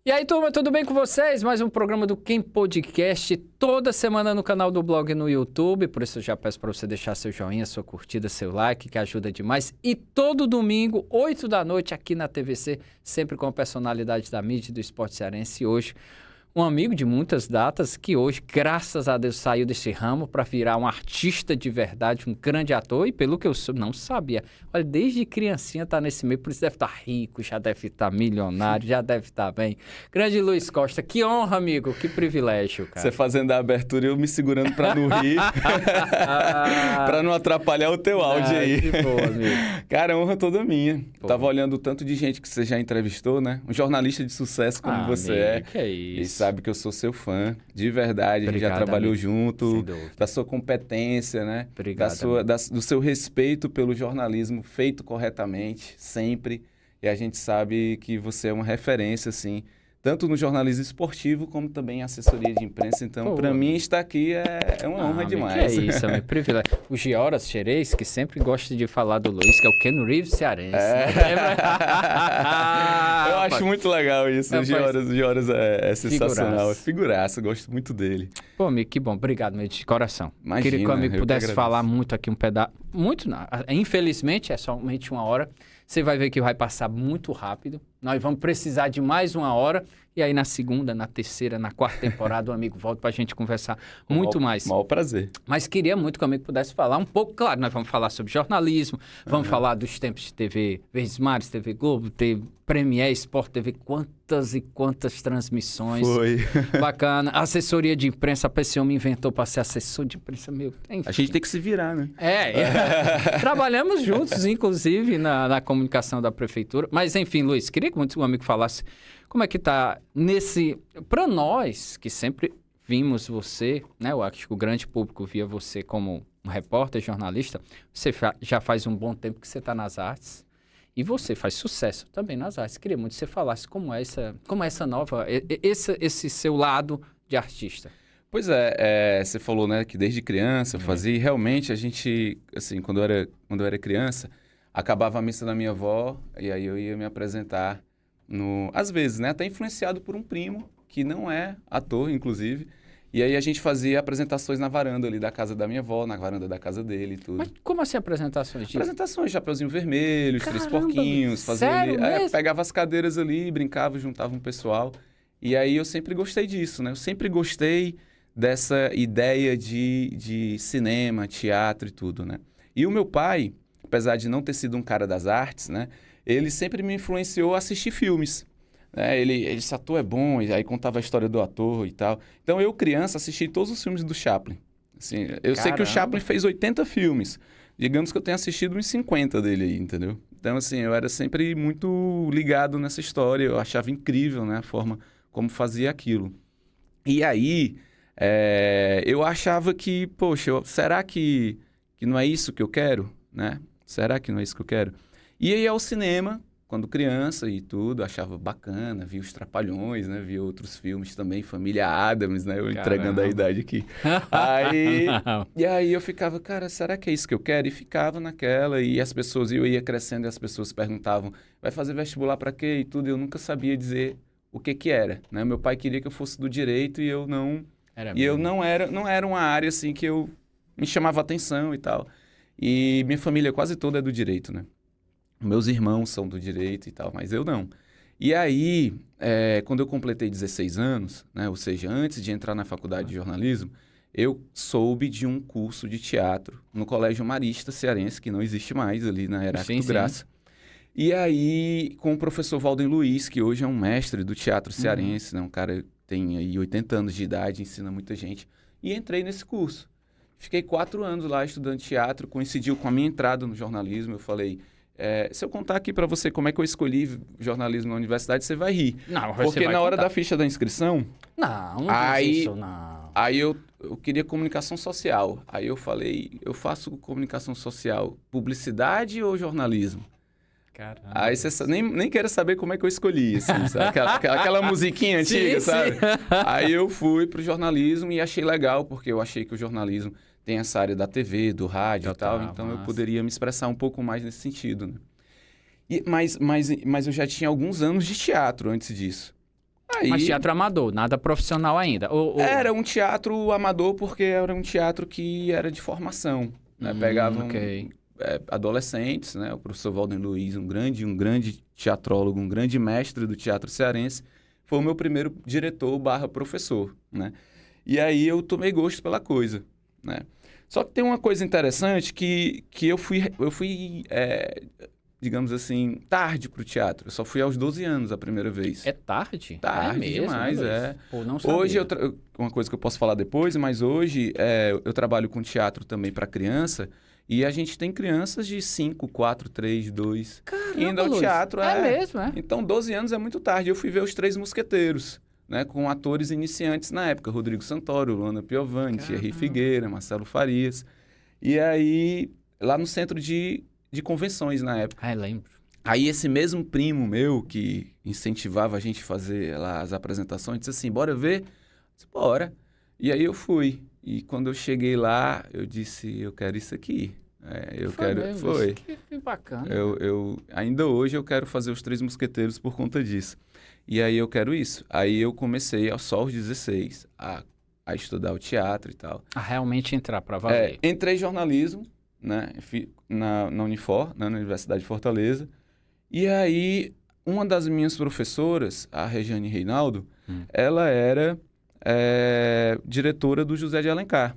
E aí, turma, tudo bem com vocês? Mais um programa do Quem Podcast, toda semana no canal do blog no YouTube. Por isso eu já peço para você deixar seu joinha, sua curtida, seu like, que ajuda demais. E todo domingo, 8 da noite, aqui na TVC, sempre com a personalidade da mídia e do esporte cearense. E hoje, um amigo de muitas datas, que hoje, graças a Deus, saiu desse ramo para virar um artista de verdade, um grande ator. E pelo que eu não sabia, olha, desde criancinha tá nesse meio, por isso deve estar rico, já deve estar milionário, já deve estar bem. Grande Luiz Costa, que honra, amigo, que privilégio, cara. Você fazendo a abertura e eu me segurando para não rir, para não atrapalhar o teu áudio aí. Que boa, amigo. Cara, honra toda minha. Pô. Tava olhando o tanto de gente que você já entrevistou, né? Um jornalista de sucesso como você amigo, é. Que é isso. E sabe que eu sou seu fã, de verdade. Obrigado, a gente já trabalhou amigo. junto, Sem dúvida. da sua competência, né? Obrigado, Do seu respeito pelo jornalismo feito corretamente, sempre. E a gente sabe que você é uma referência, assim, tanto no jornalismo esportivo, como também em assessoria de imprensa. Então, para mim, estar aqui é uma honra amigo, demais. Que é isso, é meu privilégio. O Gioras Xerez, que sempre gosta de falar do Luiz, que é o Ken Reeves cearense. Eu acho muito legal isso. O Gioras é sensacional. É figuraça, gosto muito dele. Pô, amigo, que bom. Obrigado, meu, de coração. Imagina, Queria que o amigo pudesse que falar muito aqui, um pedaço. Muito, não. Infelizmente, é somente 1 hora. Você vai ver que vai passar muito rápido. Nós vamos precisar de mais 1 hora. E aí, na segunda, na terceira, na quarta temporada, o amigo volta pra gente conversar muito mais. Maior prazer. Mas queria muito que o amigo pudesse falar um pouco. Claro, nós vamos falar sobre jornalismo, vamos falar dos tempos de TV Verdes Mares, TV Globo, TV Premier, Sport TV, quantas e quantas transmissões. Foi. Bacana. Assessoria de imprensa, a PCO me inventou para ser assessor de imprensa, meu. Enfim. A gente tem que se virar, né? Trabalhamos juntos, inclusive, na comunicação da prefeitura. Mas, enfim, Luiz, queria que muito o amigo falasse como é que tá nesse... Para nós, que sempre vimos você, né? Eu acho que o grande público via você como um repórter, jornalista. Você já faz um bom tempo que você está nas artes. E você faz sucesso também nas artes. Queria muito que você falasse como é essa nova... Esse seu lado de artista. Pois é, você falou, né, que desde criança eu fazia, e realmente a gente, assim, quando eu era criança, acabava a missa da minha avó, e aí eu ia me apresentar, às vezes, né, até influenciado por um primo, que não é ator, inclusive, e aí a gente fazia apresentações na varanda ali da casa da minha avó, na varanda da casa dele e tudo. Mas como assim apresentações? Apresentações, Chapeuzinho Vermelho, Os Três Caramba, Porquinhos, fazia sério ali, mesmo? pegava as cadeiras ali, brincava, juntava um pessoal, e aí eu sempre gostei disso, né, eu sempre gostei dessa ideia de cinema, teatro e tudo, né? E o meu pai, apesar de não ter sido um cara das artes, né? Ele sempre me influenciou a assistir filmes. Né? Esse ator é bom, e aí contava a história do ator e tal. Então, eu, criança, assisti todos os filmes do Chaplin. Assim, eu sei que o Chaplin fez 80 filmes. Digamos que eu tenha assistido uns 50 dele aí, entendeu? Então, assim, eu era sempre muito ligado nessa história. Eu achava incrível, né? A forma como fazia aquilo. E aí... eu achava que, poxa, será que não é isso que eu quero, né? Será que não é isso que eu quero? E aí ao cinema, quando criança e tudo, achava bacana, via os Trapalhões, né? Via outros filmes também, Família Addams, né? Eu entregando a idade aqui. E aí eu ficava, cara, será que é isso que eu quero? E ficava naquela, e as pessoas, eu ia crescendo e as pessoas perguntavam, vai fazer vestibular para quê? E tudo, e eu nunca sabia dizer o que era, né? Meu pai queria que eu fosse do direito e eu não... eu não era uma área assim que eu me chamava atenção e tal. E minha família quase toda é do direito, né? Meus irmãos são do direito e tal, mas eu não. E aí, quando eu completei 16 anos, né? Ou seja, antes de entrar na faculdade de jornalismo, eu soube de um curso de teatro no Colégio Marista Cearense, que não existe mais ali na Heráclito Graça. E aí, com o professor Valden Luiz, que hoje é um mestre do teatro cearense, né? Um cara... tem aí 80 anos de idade, ensina muita gente. E entrei nesse curso. Fiquei 4 anos lá estudando teatro, coincidiu com a minha entrada no jornalismo. Eu falei, se eu contar aqui para você como é que eu escolhi jornalismo na universidade, você vai rir. Não, porque na hora da ficha da inscrição... Não diz isso, não. Aí eu queria comunicação social. Aí eu falei, eu faço comunicação social, publicidade ou jornalismo? Caramba. Aí você nem quero saber como é que eu escolhi, assim, sabe? Aquela musiquinha antiga, sabe? Aí eu fui pro jornalismo e achei legal, porque eu achei que o jornalismo tem essa área da TV, do rádio e tal, então eu poderia me expressar um pouco mais nesse sentido, né? Mas eu já tinha alguns anos de teatro antes disso. Aí, Mas teatro amador, nada profissional ainda. Era um teatro amador porque era um teatro que era de formação, né? Pegavam ok. adolescentes, né? O professor Walden Luiz, um grande teatrólogo, um grande mestre do teatro cearense, foi o meu primeiro diretor / professor, né? E aí eu tomei gosto pela coisa, né? Só que tem uma coisa interessante que eu fui digamos assim, tarde pro teatro. Eu só fui aos 12 anos a primeira vez. É tarde? Tarde mesmo, demais, Luiz? é. Pô, não sabia. Hoje, uma coisa que eu posso falar depois, mas hoje eu trabalho com teatro também para criança e a gente tem crianças de 5, 4, 3, 2 Caramba, indo ao Luiz. teatro. É mesmo, é? Então, 12 anos é muito tarde. Eu fui ver Os Três Mosqueteiros, né, com atores iniciantes na época. Rodrigo Santoro, Luana Piovani, Thierry Figueira, Marcelo Farias. E aí, lá no centro de convenções na época. Ah, eu lembro. Aí esse mesmo primo meu que incentivava a gente a fazer lá as apresentações, disse assim, bora ver? Eu disse, bora. E aí eu fui. E quando eu cheguei lá, eu disse, eu quero isso aqui. Foi. Que bacana. Ainda hoje eu quero fazer Os Três Mosqueteiros por conta disso. E aí eu quero isso. Aí eu comecei só aos 16 a estudar o teatro e tal. A realmente entrar para valer. Entrei em jornalismo, né, na Unifor, né, na Universidade de Fortaleza. E aí, uma das minhas professoras, a Regiane Reinaldo, ela era diretora do José de Alencar.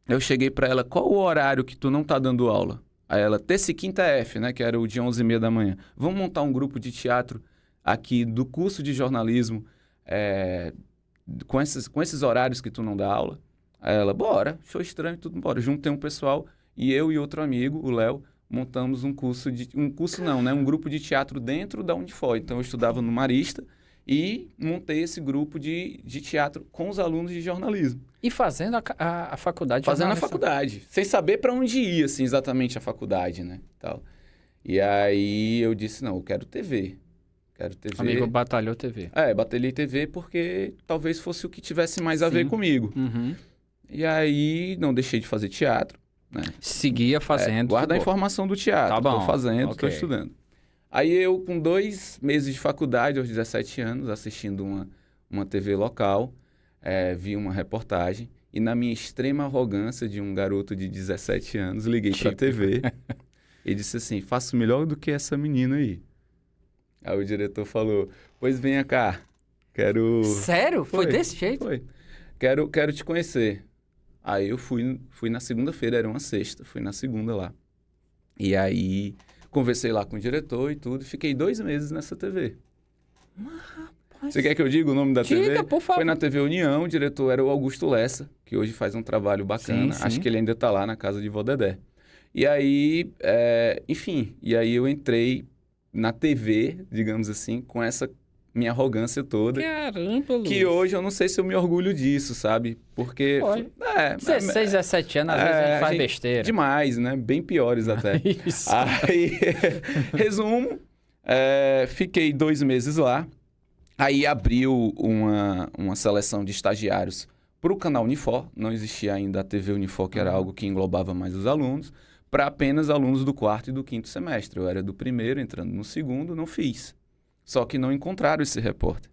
Eu cheguei para ela, qual o horário que tu não tá dando aula? Aí ela, terça e quinta F, né, que era o de 11h30 da manhã. Vamos montar um grupo de teatro aqui do curso de jornalismo com esses horários que tu não dá aula? Aí ela, bora, show estranho, tudo bora. Juntei um pessoal e eu e outro amigo, o Léo, montamos um grupo de teatro dentro da Unifor. Então, eu estudava no Marista e montei esse grupo de teatro com os alunos de jornalismo. E fazendo a faculdade de Fazendo a jornalismo. faculdade, sem saber para onde ia, assim, exatamente a faculdade, né? Tal. E aí, eu disse, não, eu quero TV. Quero TV. Amigo batalhou TV. Batalhei TV porque talvez fosse o que tivesse mais a ver comigo. Uhum. E aí, não deixei de fazer teatro. Né? Seguia fazendo. Guarda a informação do teatro. Tá bom. Tô fazendo, tô Ok. estudando. Aí eu, com 2 meses de faculdade, aos 17 anos, assistindo uma TV local, vi uma reportagem e na minha extrema arrogância de um garoto de 17 anos, liguei pra TV e disse assim, faço melhor do que essa menina aí. Aí o diretor falou, pois venha cá, quero... Sério? Foi desse jeito? Foi. Quero te conhecer. Aí eu fui na segunda-feira, era uma sexta, fui na segunda lá. E aí conversei lá com o diretor e tudo, fiquei 2 meses nessa TV. Você quer que eu diga o nome da TV? Diga, por favor. Foi na TV União, o diretor era o Augusto Lessa, que hoje faz um trabalho bacana. Sim. Acho que ele ainda está lá na casa de Vó Dedé. E aí, enfim, eu entrei na TV, digamos assim, com essa minha arrogância toda. Caramba, Luiz. Que hoje eu não sei se eu me orgulho disso, sabe? Porque... Pode. 16, 17 anos, às vezes a gente faz besteira. Demais, né? Bem piores até. Isso. Aí, resumo, fiquei 2 meses lá. Aí abriu uma seleção de estagiários para o canal Unifor. Não existia ainda a TV Unifor, que era algo que englobava mais os alunos, para apenas alunos do 4º e do 5º semestre. Eu era do primeiro, entrando no 2º, não fiz. Só que não encontraram esse repórter.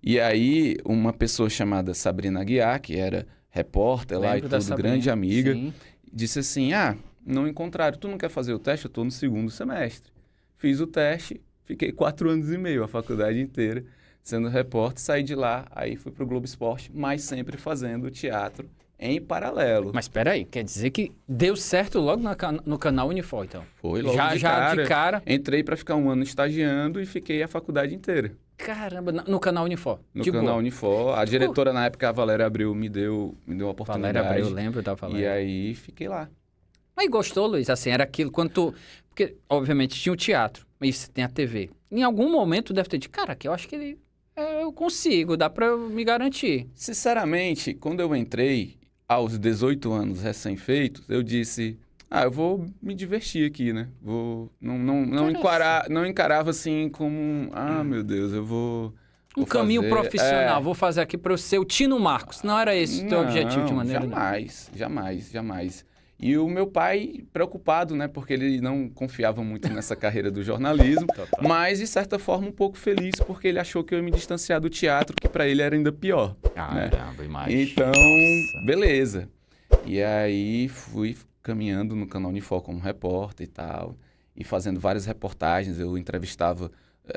E aí, uma pessoa chamada Sabrina Aguiar, que era repórter lá e tudo, grande amiga, disse assim, não encontraram, tu não quer fazer o teste? Eu estou no 2º semestre. Fiz o teste, fiquei 4 anos e meio, a faculdade inteira, sendo repórter, saí de lá, aí fui para o Globo Esporte, mas sempre fazendo teatro em paralelo. Mas espera aí, quer dizer que deu certo logo no canal Unifor, então? Foi logo de cara. Entrei para ficar 1 ano estagiando e fiquei a faculdade inteira. Caramba, no canal Unifor. No canal Unifor. A diretora na época, a Valéria Abreu, me deu uma oportunidade. Valéria Abreu, eu lembro da Valéria. E aí fiquei lá. Mas gostou, Luiz? Assim, era aquilo, quando tu... Porque, obviamente, tinha o teatro, mas tem a TV. Em algum momento deve ter dito, cara, aqui eu acho que eu consigo, dá pra eu me garantir. Sinceramente, quando eu entrei, aos 18 anos recém-feitos, eu disse, eu vou me divertir aqui, né? Não encarava assim como, meu Deus, eu vou caminho fazer, profissional, vou fazer aqui para eu ser o Tino Marcos. Não era esse o teu objetivo de maneira nenhuma? Jamais. E o meu pai preocupado, né? Porque ele não confiava muito nessa carreira do jornalismo, mas de certa forma um pouco feliz porque ele achou que eu ia me distanciar do teatro, que para ele era ainda pior. Né? Caramba, imagina. Então, Nossa. beleza. E aí fui caminhando no canal Unifor como repórter e tal, e fazendo várias reportagens. Eu entrevistava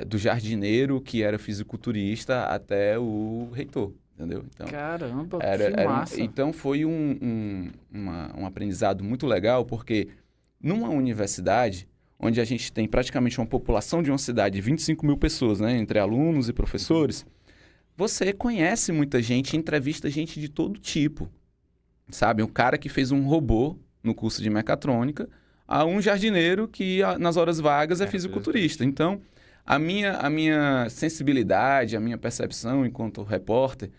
do jardineiro, que era fisiculturista, até o reitor. Entendeu? Então, Caramba, que massa. então foi um aprendizado muito legal, porque numa universidade, onde a gente tem praticamente uma população de uma cidade de 25 mil pessoas, né, entre alunos e professores, você conhece muita gente, entrevista gente de todo tipo. Sabe? Um cara que fez um robô no curso de mecatrônica, a um jardineiro que nas horas vagas é fisiculturista. Então, a minha sensibilidade, a minha percepção enquanto repórter,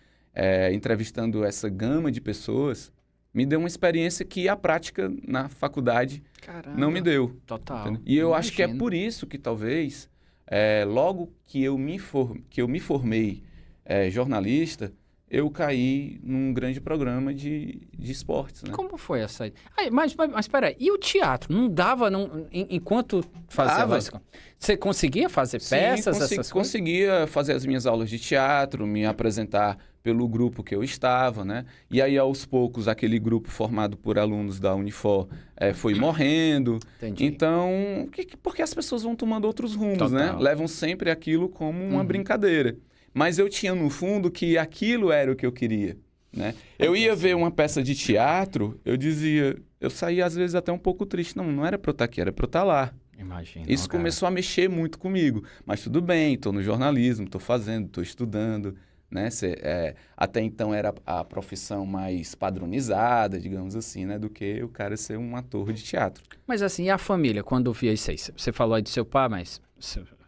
entrevistando essa gama de pessoas, me deu uma experiência que a prática na faculdade não me deu. Total. Entendeu? E eu acho que é por isso que talvez, logo que eu me formei jornalista, eu caí num grande programa de esportes, né? Como foi essa aí? Mas espera aí, e o teatro? Não dava, enquanto fazia... Você conseguia fazer peças, essas coisas? Conseguia fazer as minhas aulas de teatro, me apresentar pelo grupo que eu estava, né? E aí, aos poucos, aquele grupo formado por alunos da Unifor foi morrendo. Entendi. Então, porque as pessoas vão tomando outros rumos, né? Levam sempre aquilo como uma brincadeira. Mas eu tinha no fundo que aquilo era o que eu queria, né? Eu ia ver uma peça de teatro, eu saía às vezes até um pouco triste. Não era para eu estar aqui, era para eu estar lá. Imagina. Isso começou a mexer muito comigo. Mas tudo bem, estou no jornalismo, estou fazendo, estou estudando, né? Até então era a profissão mais padronizada, digamos assim, né? Do que o cara ser um ator de teatro. Mas assim, e a família, quando via isso aí? Você falou aí do seu pai, mas...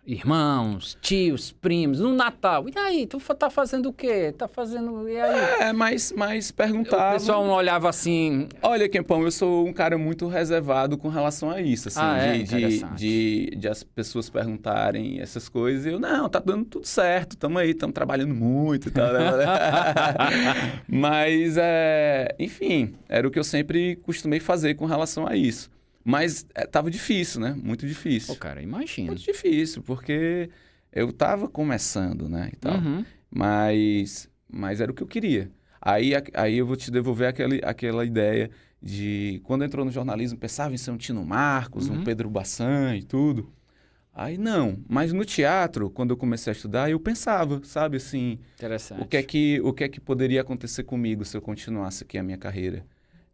Irmãos, tios, primos, no Natal. E aí, tu tá fazendo o quê? Tá fazendo... E aí? Mas perguntava... O pessoal não olhava assim... Olha, Kempão, eu sou um cara muito reservado com relação a isso, assim, de as pessoas perguntarem essas coisas e eu, não, tá dando tudo certo, tamo aí, tamo trabalhando muito e tal, né? Mas, enfim, era o que eu sempre costumei fazer com relação a isso. Mas tava difícil, né? Muito difícil. Pô, cara, imagina. Muito difícil, porque eu tava começando, né? E tal. Uhum. Mas era o que eu queria. Aí eu vou te devolver aquela ideia de... Quando entrou no jornalismo, pensava em ser um Tino Marcos, um Pedro Bassan e tudo. Aí não. Mas no teatro, quando eu comecei a estudar, eu pensava, sabe? Assim, interessante. O que é que poderia acontecer comigo se eu continuasse aqui a minha carreira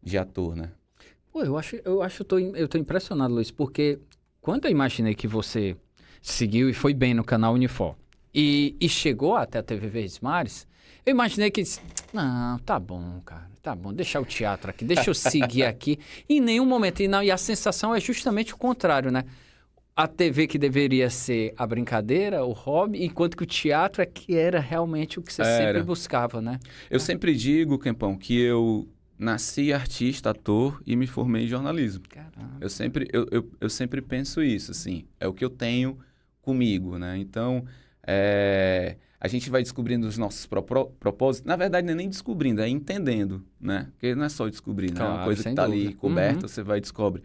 de ator, né? Pô, eu tô impressionado, Luiz, porque quando eu imaginei que você seguiu e foi bem no canal Unifor e chegou até a TV Verdes Mares, eu imaginei que não, tá bom, cara, tá bom, deixar o teatro aqui, deixa eu seguir aqui. Em nenhum momento, e a sensação é justamente o contrário, né? A TV que deveria ser a brincadeira, o hobby, enquanto que o teatro é que era realmente o que você sempre buscava, né? Eu sempre digo, Kempão, que eu nasci artista, ator e me formei em jornalismo. Caramba. Eu sempre penso isso, assim, é o que eu tenho comigo, né? Então, a gente vai descobrindo os nossos propósitos. Na verdade, não é nem descobrindo, é entendendo, né? Porque não é só descobrir, né? Claro, é uma coisa que está ali coberta, você vai e descobre.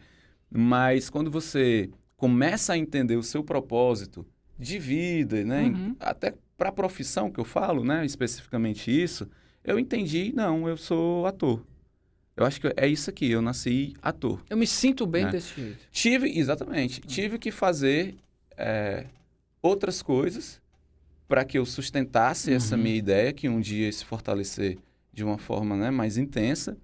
Mas quando você começa a entender o seu propósito de vida, né? Até para a profissão que eu falo, né? Especificamente isso, eu entendi, não, eu sou ator. Eu acho que é isso aqui, eu nasci ator. Eu me sinto bem desse jeito. Exatamente. Tive que fazer outras coisas para que eu sustentasse essa minha ideia, que um dia ia se fortalecer de uma forma, né, mais intensa,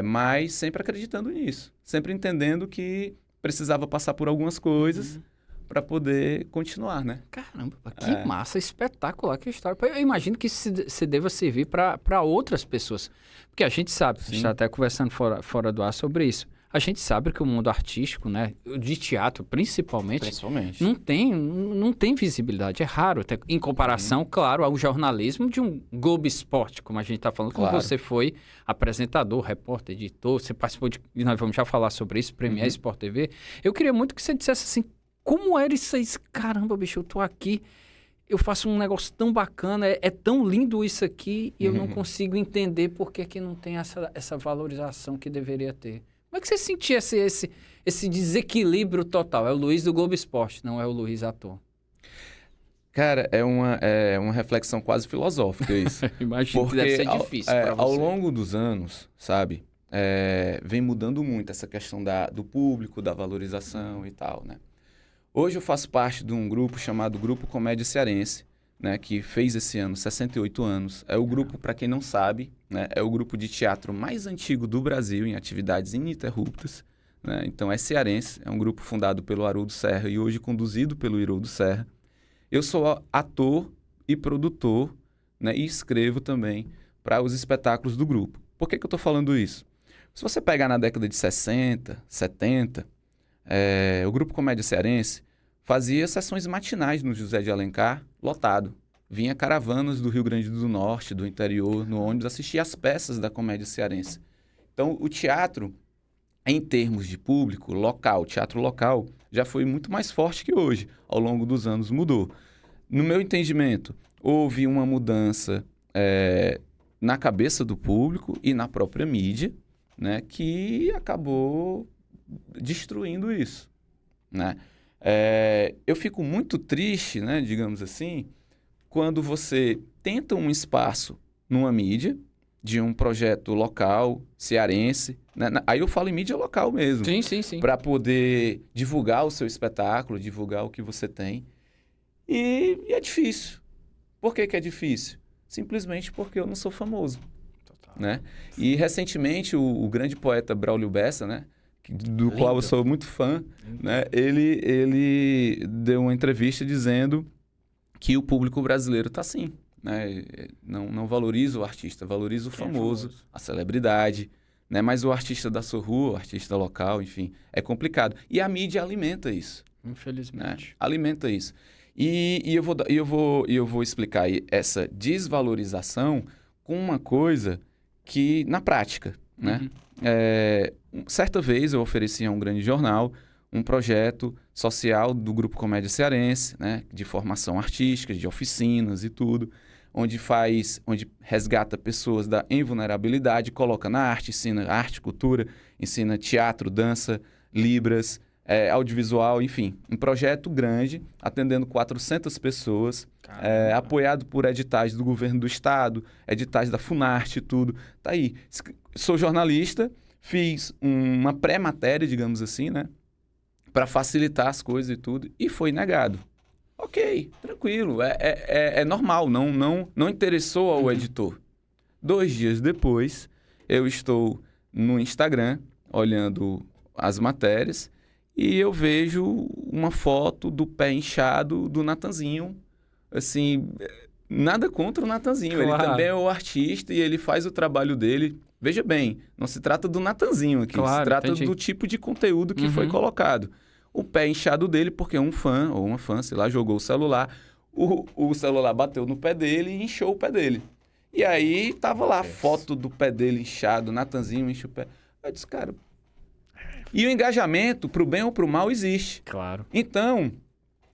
mas sempre acreditando nisso. Sempre entendendo que precisava passar por algumas coisas para poder continuar, né? Caramba, que massa, espetacular, que história. Eu imagino que se deva servir para outras pessoas. Porque a gente sabe, a gente está até conversando fora do ar sobre isso. A gente sabe que o mundo artístico, né, de teatro principalmente, não tem visibilidade. É raro, em comparação, claro, ao jornalismo de um Globo Esporte, como a gente está falando, como você foi apresentador, repórter, editor, você participou e nós vamos já falar sobre isso, Premier Sport TV. Eu queria muito que você dissesse assim, como era isso aí? Caramba, bicho, eu tô aqui. eu faço um negócio tão bacana, é tão lindo isso aqui, e eu não consigo entender por que não tem essa valorização que deveria ter. Como é que você sentia esse desequilíbrio total? É o Luiz do Globo Esporte, não é o Luiz ator. Cara, é uma reflexão quase filosófica isso. Imagino que deve ser difícil para você. Ao longo dos anos, sabe, vem mudando muito essa questão do público, da valorização e tal, né? Hoje eu faço parte de um grupo chamado Grupo Comédia Cearense, né, que fez esse ano 68 anos. É o grupo, para quem não sabe, né, é o grupo de teatro mais antigo do Brasil em atividades ininterruptas, né? Então é cearense, é um grupo fundado pelo Haroldo Serra e hoje conduzido pelo Haroldo Serra. Eu sou ator e produtor, né, e escrevo também para os espetáculos do grupo. Por que eu estou falando isso? Se você pegar na década de 60, 70, o Grupo Comédia Cearense fazia sessões matinais no José de Alencar, lotado. Vinha caravanas do Rio Grande do Norte, do interior, no ônibus, assistir às peças da comédia cearense. Então, o teatro, em termos de público, local, teatro local, já foi muito mais forte que hoje. Ao longo dos anos mudou. No meu entendimento, houve uma mudança na cabeça do público e na própria mídia, né, que acabou destruindo isso, né? Eu fico muito triste, né, digamos assim, quando você tenta um espaço numa mídia de um projeto local, cearense, né? Aí eu falo em mídia local mesmo. Sim, sim, sim. Para poder divulgar o seu espetáculo, divulgar o que você tem. E é difícil. Por que é difícil? Simplesmente porque eu não sou famoso. Total. Né? E recentemente o grande poeta Braulio Bessa, né, do Lindo. qual eu sou muito fã, né, ele deu uma entrevista dizendo que o público brasileiro está assim, né? Não valoriza o artista, valoriza o famoso, a celebridade, né? Mas o artista da sua rua, o artista local, enfim, é complicado. E a mídia alimenta isso. Infelizmente. Né? Alimenta isso. E eu vou explicar essa desvalorização com uma coisa que, na prática, né? Certa vez eu ofereci a um grande jornal um projeto social do Grupo Comédia Cearense, né, de formação artística, de oficinas e tudo, onde resgata pessoas em vulnerabilidade, coloca na arte, ensina arte, cultura, ensina teatro, dança, libras, audiovisual, enfim. Um projeto grande, atendendo 400 pessoas, apoiado por editais do governo do estado, editais da Funarte e tudo. Tá aí. Sou jornalista, fiz uma pré-matéria, digamos assim, né, para facilitar as coisas e tudo, e foi negado. Ok, tranquilo, é normal, não interessou ao editor. 2 dias depois, eu estou no Instagram, olhando as matérias, e eu vejo uma foto do pé inchado do Natanzinho. Assim, nada contra o Natanzinho, claro. Ele também é o artista e ele faz o trabalho dele. Veja bem, não se trata do Natanzinho aqui, claro, se trata entendi. do tipo de conteúdo que foi colocado. O pé inchado dele porque um fã, ou uma fã, sei lá, jogou o celular, o celular bateu no pé dele e inchou o pé dele. E aí tava lá a foto do pé dele inchado, Natanzinho incha o pé. Eu disse, cara... E o engajamento, pro bem ou pro mal, existe. Claro. Então,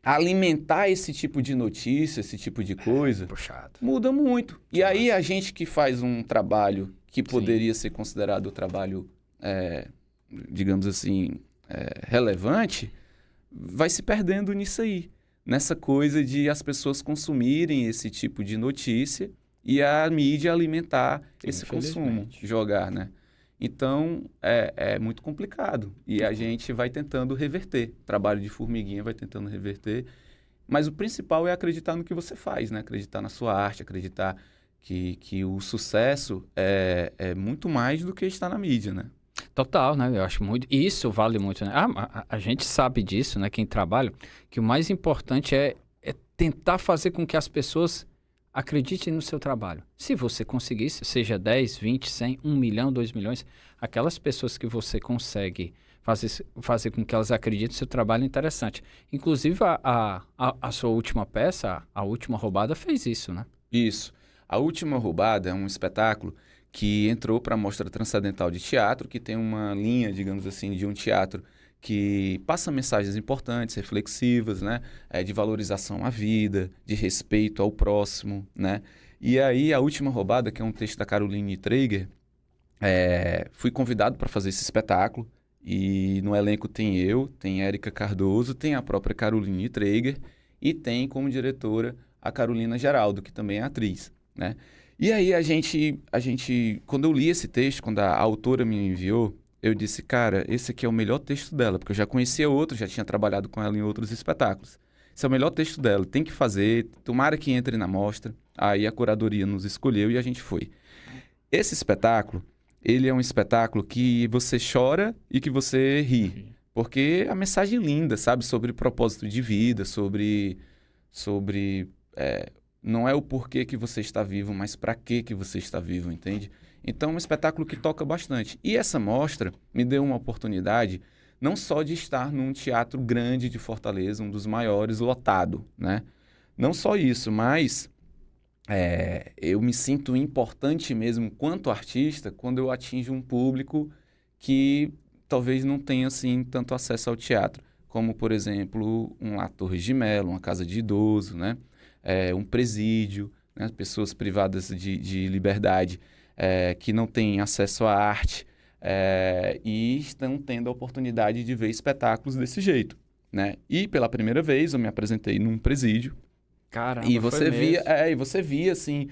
alimentar esse tipo de notícia, esse tipo de coisa, puxado. Muda muito. E aí a gente que faz um trabalho que poderia ser considerado um trabalho, digamos assim, relevante, vai se perdendo nisso aí. Nessa coisa de as pessoas consumirem esse tipo de notícia e a mídia alimentar esse consumo, jogar, né? Então, é muito complicado. E a gente vai tentando reverter. O trabalho de formiguinha vai tentando reverter. Mas o principal é acreditar no que você faz, né? Acreditar na sua arte, acreditar que o sucesso é muito mais do que está na mídia, né? Total, né? Eu acho muito... Isso vale muito, né? A gente sabe disso, né? Quem trabalha, que o mais importante é tentar fazer com que as pessoas acreditem no seu trabalho. Se você conseguir, seja 10, 20, 100, 1 milhão, 2 milhões, aquelas pessoas que você consegue fazer com que elas acreditem no seu trabalho é interessante. Inclusive, a sua última peça, a Última Roubada, fez isso, né? Isso. A Última Roubada é um espetáculo que entrou para a Mostra Transcendental de Teatro, que tem uma linha, digamos assim, de um teatro que passa mensagens importantes, reflexivas, né? De valorização à vida, de respeito ao próximo, né? E aí, A Última Roubada, que é um texto da Caroline Traeger, fui convidado para fazer esse espetáculo. E no elenco tem eu, tem Érica Cardoso, tem a própria Caroline Traeger e tem como diretora a Carolina Geraldo, que também é atriz, né? E aí a gente, quando eu li esse texto, quando a autora me enviou, eu disse, cara, esse aqui é o melhor texto dela, porque eu já conhecia outro, já tinha trabalhado com ela em outros espetáculos. Esse é o melhor texto dela, tem que fazer, tomara que entre na mostra. Aí a curadoria nos escolheu e a gente foi. Esse espetáculo, ele é um espetáculo que você chora e que você ri. Porque a mensagem é linda, sabe? Sobre propósito de vida, sobre não é o porquê que você está vivo, mas para que você está vivo, entende? Então é um espetáculo que toca bastante. E essa mostra me deu uma oportunidade não só de estar num teatro grande de Fortaleza, um dos maiores, lotado, né? Não só isso, mas eu me sinto importante mesmo quanto artista quando eu atinjo um público que talvez não tenha assim tanto acesso ao teatro, como por exemplo La Torre de Melo, uma casa de idoso, né? Um presídio, né? Pessoas privadas de liberdade que não têm acesso à arte e estão tendo a oportunidade de ver espetáculos desse jeito, né? E pela primeira vez eu me apresentei num presídio. Caramba, E você via assim,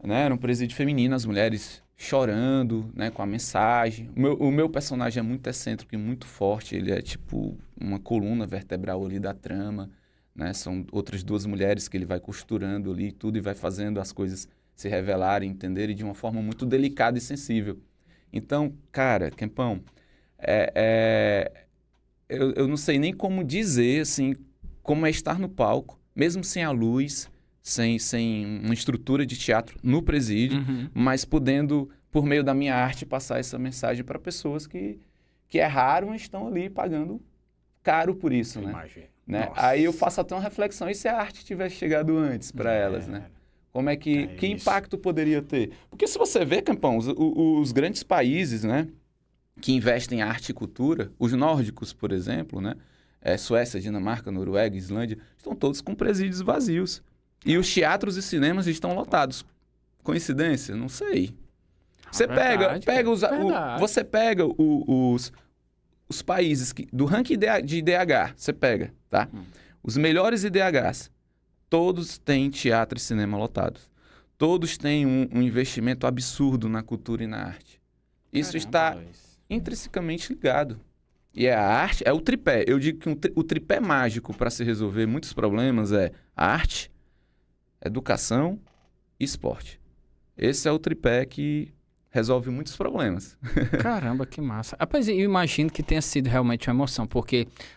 né? Era um presídio feminino, as mulheres chorando, né? Com a mensagem. O meu personagem é muito excêntrico e muito forte. Ele é tipo uma coluna vertebral ali da trama, né? São outras duas mulheres que ele vai costurando ali tudo e vai fazendo as coisas se revelarem, entenderem de uma forma muito delicada e sensível. Então, cara, Kempão, eu não sei nem como dizer assim, como é estar no palco, mesmo sem a luz, sem uma estrutura de teatro no presídio, mas podendo, por meio da minha arte, passar essa mensagem para pessoas que erraram e estão ali pagando caro por isso, né? Imagina. Né? Aí eu faço até uma reflexão, e se a arte tivesse chegado antes para elas, né? Como que impacto poderia ter? Porque se você vê, Campão, os grandes países, né, que investem em arte e cultura, os nórdicos, por exemplo, né? Suécia, Dinamarca, Noruega, Islândia, estão todos com presídios vazios. E os teatros e cinemas estão lotados. Coincidência? Não sei. Você você pega os países do ranking de IDH, você pega, tá? Os melhores IDHs, todos têm teatro e cinema lotados. Todos têm um investimento absurdo na cultura e na arte. Isso está intrinsecamente ligado. E a arte é o tripé. Eu digo que o tripé mágico para se resolver muitos problemas é arte, educação e esporte. Esse é o tripé que resolve muitos problemas. Caramba, que massa. Rapaz, eu imagino que tenha sido realmente uma emoção,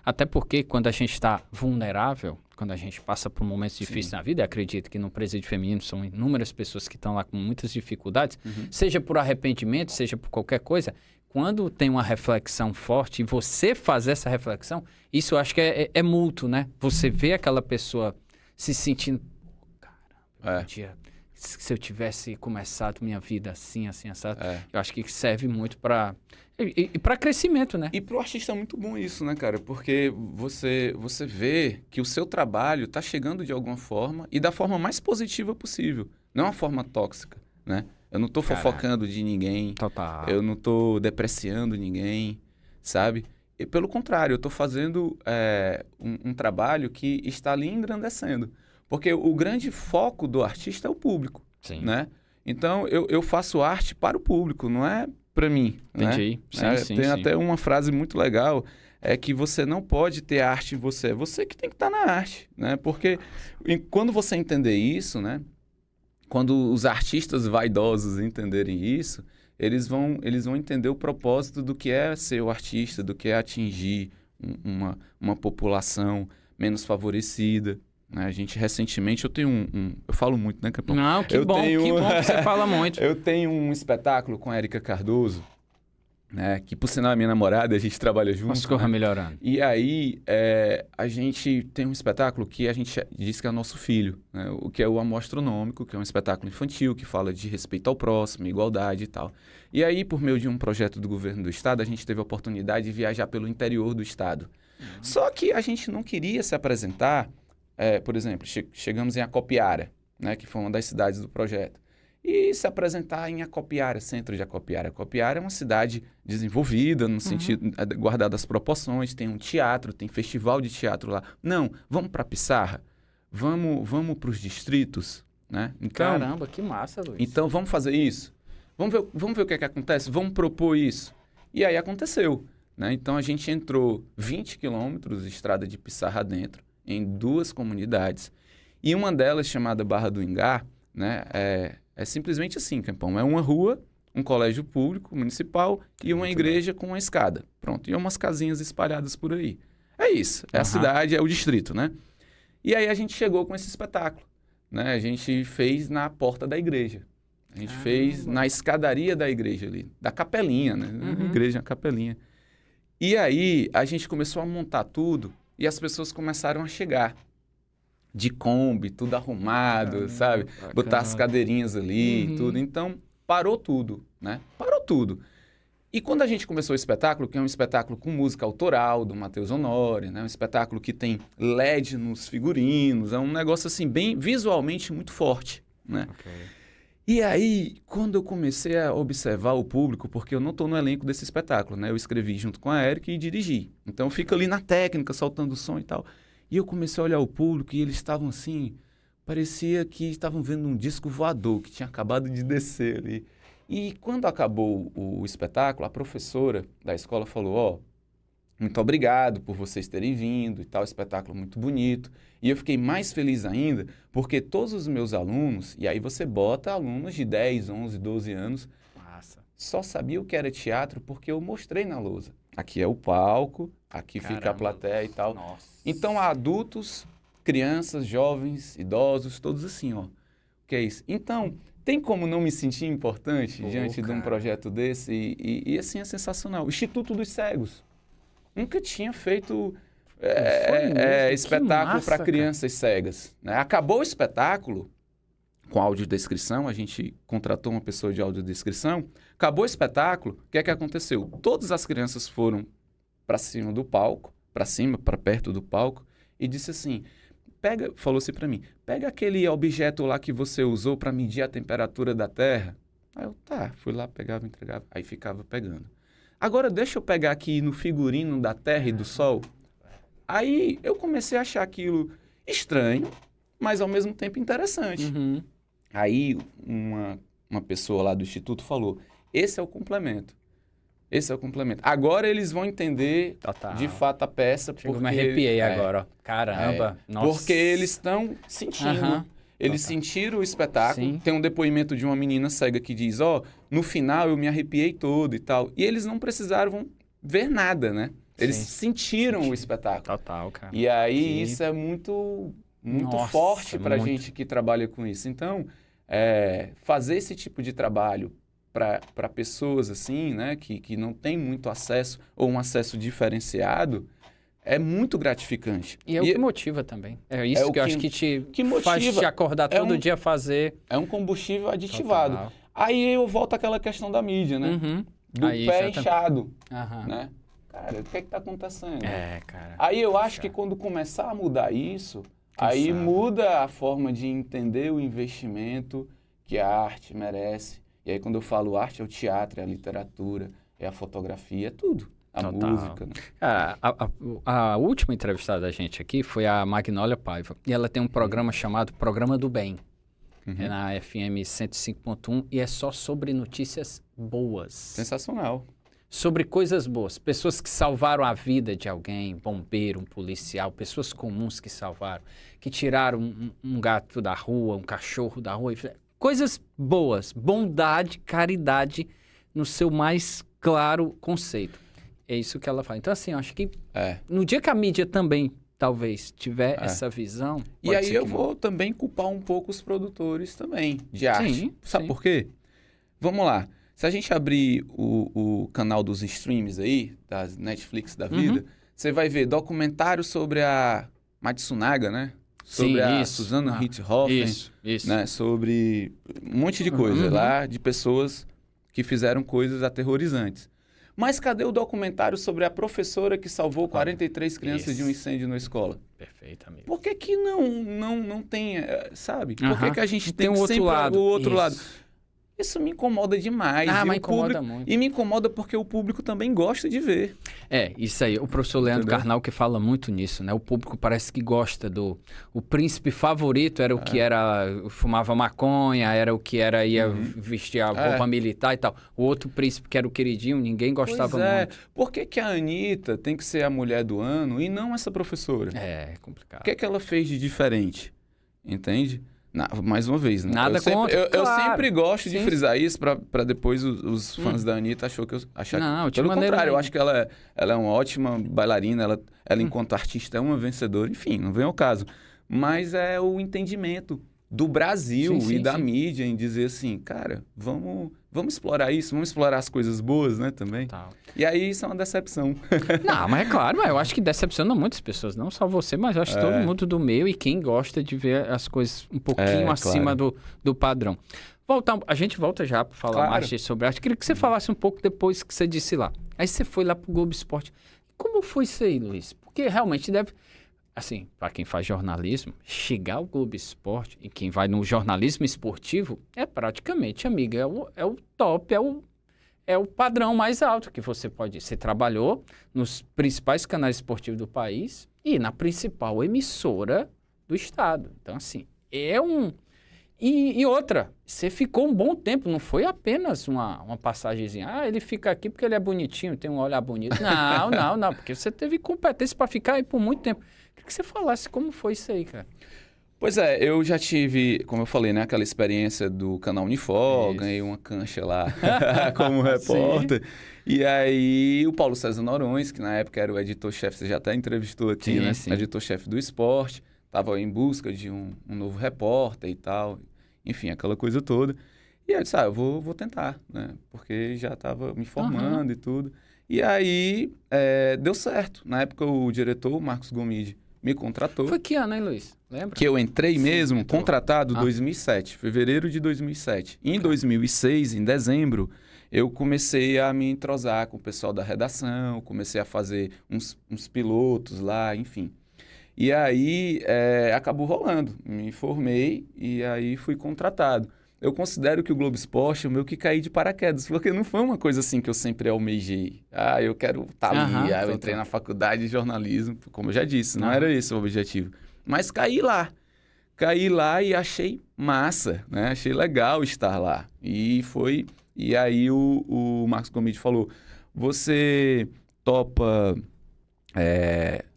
até porque quando a gente está vulnerável, quando a gente passa por momentos difíceis na vida, eu acredito que no presídio feminino são inúmeras pessoas que estão lá com muitas dificuldades, seja por arrependimento, seja por qualquer coisa, quando tem uma reflexão forte e você fazer essa reflexão, isso eu acho que é mútuo, né? Você vê aquela pessoa se sentindo, caramba, se eu tivesse começado minha vida assim, assado, eu acho que serve muito para crescimento, né? E para o artista é muito bom isso, né, cara? Porque você vê que o seu trabalho está chegando de alguma forma e da forma mais positiva possível. Não é uma forma tóxica, né? Eu não estou fofocando de ninguém. Total. Eu não estou depreciando ninguém, sabe? E, pelo contrário, eu estou fazendo um trabalho que está ali engrandecendo. Porque o grande foco do artista é o público, né? Então, eu faço arte para o público, não é para mim. Entendi. Né? Sim, Tem até uma frase muito legal, que você não pode ter arte em você. É você que tem que estar na arte, né? Porque quando você entender isso, né? Quando os artistas vaidosos entenderem isso, eles vão entender o propósito do que é ser o artista, do que é atingir uma população menos favorecida. A gente, recentemente, eu tenho eu falo muito, né, Capão? Não, que bom que você fala muito. Eu tenho um espetáculo com a Érica Cardoso, né? Que por sinal é minha namorada, a gente trabalha junto. As coisas melhorando. E aí, a gente tem um espetáculo que a gente diz que é nosso filho, né? O que é o Amostronômico, que é um espetáculo infantil que fala de respeito ao próximo, igualdade e tal. E aí, por meio de um projeto do governo do estado, a gente teve a oportunidade de viajar pelo interior do estado. Só que a gente não queria se apresentar, por exemplo, chegamos em Acopiara, né? Que foi uma das cidades do projeto. E se apresentar em Acopiara, centro de Acopiara. Acopiara é uma cidade desenvolvida, no sentido, guardada as proporções, tem um teatro, tem festival de teatro lá. Não, vamos para Pissarra, vamos para os distritos, né? Então, Caramba, que massa, Luiz. então vamos fazer isso. Vamos ver o que é que acontece, vamos propor isso. E aí aconteceu, né? Então a gente entrou 20 quilômetros de estrada de Pissarra dentro, em 2 comunidades. E uma delas, chamada Barra do Ingá, né? É simplesmente assim, Campão. É uma rua, um colégio público, municipal e uma igreja com uma escada. Pronto. E umas casinhas espalhadas por aí. É isso. É a cidade, é o distrito, né? E aí a gente chegou com esse espetáculo, né? A gente fez na porta da igreja. A gente fez na escadaria da igreja ali. Da capelinha, né? Igreja, a capelinha. E aí a gente começou a montar tudo e as pessoas começaram a chegar. De Kombi, tudo arrumado, sabe? Bacana. Botar as cadeirinhas ali e tudo. Então, parou tudo, né? Parou tudo. E quando a gente começou o espetáculo, que é um espetáculo com música autoral do Matheus Honório, né? Um espetáculo que tem LED nos figurinos, é um negócio assim, bem visualmente muito forte, né? Okay. E aí, quando eu comecei a observar o público, porque eu não estou no elenco desse espetáculo, né? Eu escrevi junto com a Eric e dirigi. Então, eu fico ali na técnica, soltando o som e tal. E eu comecei a olhar o público e eles estavam assim, parecia que estavam vendo um disco voador que tinha acabado de descer ali. E quando acabou o espetáculo, a professora da escola falou, ó, muito obrigado por vocês terem vindo e tal, espetáculo muito bonito. E eu fiquei mais feliz ainda porque todos os meus alunos, e aí você bota alunos de 10, 11, 12 anos, só sabiam o que era teatro porque eu mostrei na lousa. Aqui é o palco, aqui fica a plateia e tal. Nossa. Então, adultos, crianças, jovens, idosos, todos assim, ó. O que é isso? Então, tem como não me sentir importante diante de um projeto desse? E assim, é sensacional. O Instituto dos Cegos. Nunca tinha feito espetáculo para crianças cegas, né? Acabou o espetáculo com audiodescrição, a gente contratou uma pessoa de audiodescrição. Acabou o espetáculo, o que é que aconteceu? Todas as crianças foram para cima do palco, para perto do palco, e disse assim, falou-se para mim, pega aquele objeto lá que você usou para medir a temperatura da Terra. Aí eu, fui lá, pegava, entregava, aí ficava pegando. Agora deixa eu pegar aqui no figurino da Terra e do Sol. Aí eu comecei a achar aquilo estranho, mas ao mesmo tempo interessante. Aí uma pessoa lá do Instituto falou, esse é o complemento. Esse é o complemento. Agora eles vão entender de fato a peça. Eu me arrepiei agora, ó. Caramba. Nossa. Porque eles estão sentindo. Eles sentiram o espetáculo. Sim. Tem um depoimento de uma menina cega que diz, no final eu me arrepiei todo e tal. E eles não precisaram ver nada, né? Eles sentiram o espetáculo. Total, cara. E aí isso é muito forte pra gente que trabalha com isso. Então, fazer esse tipo de trabalho para pessoas assim, né, que não tem muito acesso ou um acesso diferenciado, é muito gratificante. E é o que motiva também. É isso que eu acho que faz te acordar todo dia a fazer. É um combustível aditivado. Total. Aí eu volto àquela questão da mídia, né? Do pé inchado, né? Cara, o que é que tá acontecendo? Cara. Aí eu acho que quando começar a mudar isso, aí muda a forma de entender o investimento que a arte merece. E aí, quando eu falo arte, é o teatro, é a literatura, é a fotografia, é tudo. A música. Né? A última entrevistada da gente aqui foi a Magnólia Paiva. E ela tem um programa chamado Programa do Bem. É na FM 105.1 e é só sobre notícias boas. Sensacional. Sobre coisas boas. Pessoas que salvaram a vida de alguém, bombeiro, um policial, pessoas comuns que salvaram, que tiraram um gato da rua, um cachorro da rua. Coisas boas, bondade, caridade no seu mais claro conceito. É isso que ela fala. Então, assim, eu acho que no dia que a mídia também, talvez, tiver essa visão... E aí eu vou também culpar um pouco os produtores também de arte. Sabe por quê? Vamos lá. Se a gente abrir o canal dos streams aí, das Netflix da vida, você vai ver documentário sobre a Matsunaga, né? Sobre Sim, a isso. Susanna Richthofen, Isso. né? Sobre um monte de coisa lá, de pessoas que fizeram coisas aterrorizantes. Mas cadê o documentário sobre a professora que salvou 43 crianças de um incêndio na escola? Perfeito, amigo. Por que que não tem, sabe? Por que que a gente Tem tem o outro sempre lado. o outro Isso. lado? Isso me incomoda demais. Ah, E mas o incomoda público, muito. E me incomoda porque o público também gosta de ver. Isso aí. O professor Leandro Entendeu? Carnal que fala muito nisso, né? O público parece que gosta do... O príncipe favorito era o que era... Fumava maconha, era o que ia vestir a roupa militar e tal. O outro príncipe que era o queridinho, ninguém gostava Pois é. muito. Por que que a Anitta tem que ser a mulher do ano e não essa professora? É complicado. O que é que ela fez de diferente? Entende? Mais uma vez, né? Nada contra, eu claro. sempre gosto de Sim. frisar isso para depois os fãs da Anitta achar Não, de pelo maneira contrário, eu nenhuma. acho que ela é uma ótima bailarina, ela enquanto artista é uma vencedora, enfim, não vem ao caso. Mas é o entendimento do Brasil Sim, e da sim. mídia em dizer assim, cara, vamos explorar isso, vamos explorar as coisas boas, né, também. Tal. E aí isso é uma decepção. Não, mas é claro, mas eu acho que decepciona muitas pessoas, não só você, mas eu acho que todo mundo do meio e quem gosta de ver as coisas um pouquinho acima do padrão. A gente volta já para falar Claro. mais sobre arte. Queria que você falasse um pouco depois que você disse lá. Aí você foi lá pro Globo Esporte. Como foi isso aí, Luiz? Porque realmente deve... Assim, para quem faz jornalismo, chegar ao Globo Esporte e quem vai no jornalismo esportivo é praticamente, amiga, é o top, é o padrão mais alto que você pode... Você trabalhou nos principais canais esportivos do país e na principal emissora do estado. Então, assim, é um... E outra, você ficou um bom tempo, não foi apenas uma passagenzinha. Ah, ele fica aqui porque ele é bonitinho, tem um olhar bonito. Não, porque você teve competência para ficar aí por muito tempo. Queria que você falasse como foi isso aí, cara. Pois é, eu já tive, como eu falei, né, aquela experiência do canal Unifor, Isso. ganhei uma cancha lá como repórter. E aí o Paulo César Norões, que na época era o editor-chefe, você já até entrevistou aqui, né? Sim. Editor-chefe do esporte, estava em busca de um novo repórter e tal, enfim, aquela coisa toda. E eu disse, eu vou tentar, né? Porque já estava me formando e tudo. E aí deu certo. Na época o diretor, o Marcos Gomide, me contratou. Foi que ano, hein, Luiz? Lembra? Que eu entrei mesmo, entrou. contratado em 2007, fevereiro de 2007. Em 2006, em dezembro, eu comecei a me entrosar com o pessoal da redação, comecei a fazer uns pilotos lá, enfim. E aí acabou rolando, me formei e aí fui contratado. Eu considero que o Globo Esporte eu meio que caí de paraquedas, porque não foi uma coisa assim que eu sempre almejei. Eu quero estar ali. Eu entrei na faculdade de jornalismo, como eu já disse, não era esse o objetivo. Mas caí lá e achei massa, né? Achei legal estar lá. E aí o Marcos Gomide falou, você topa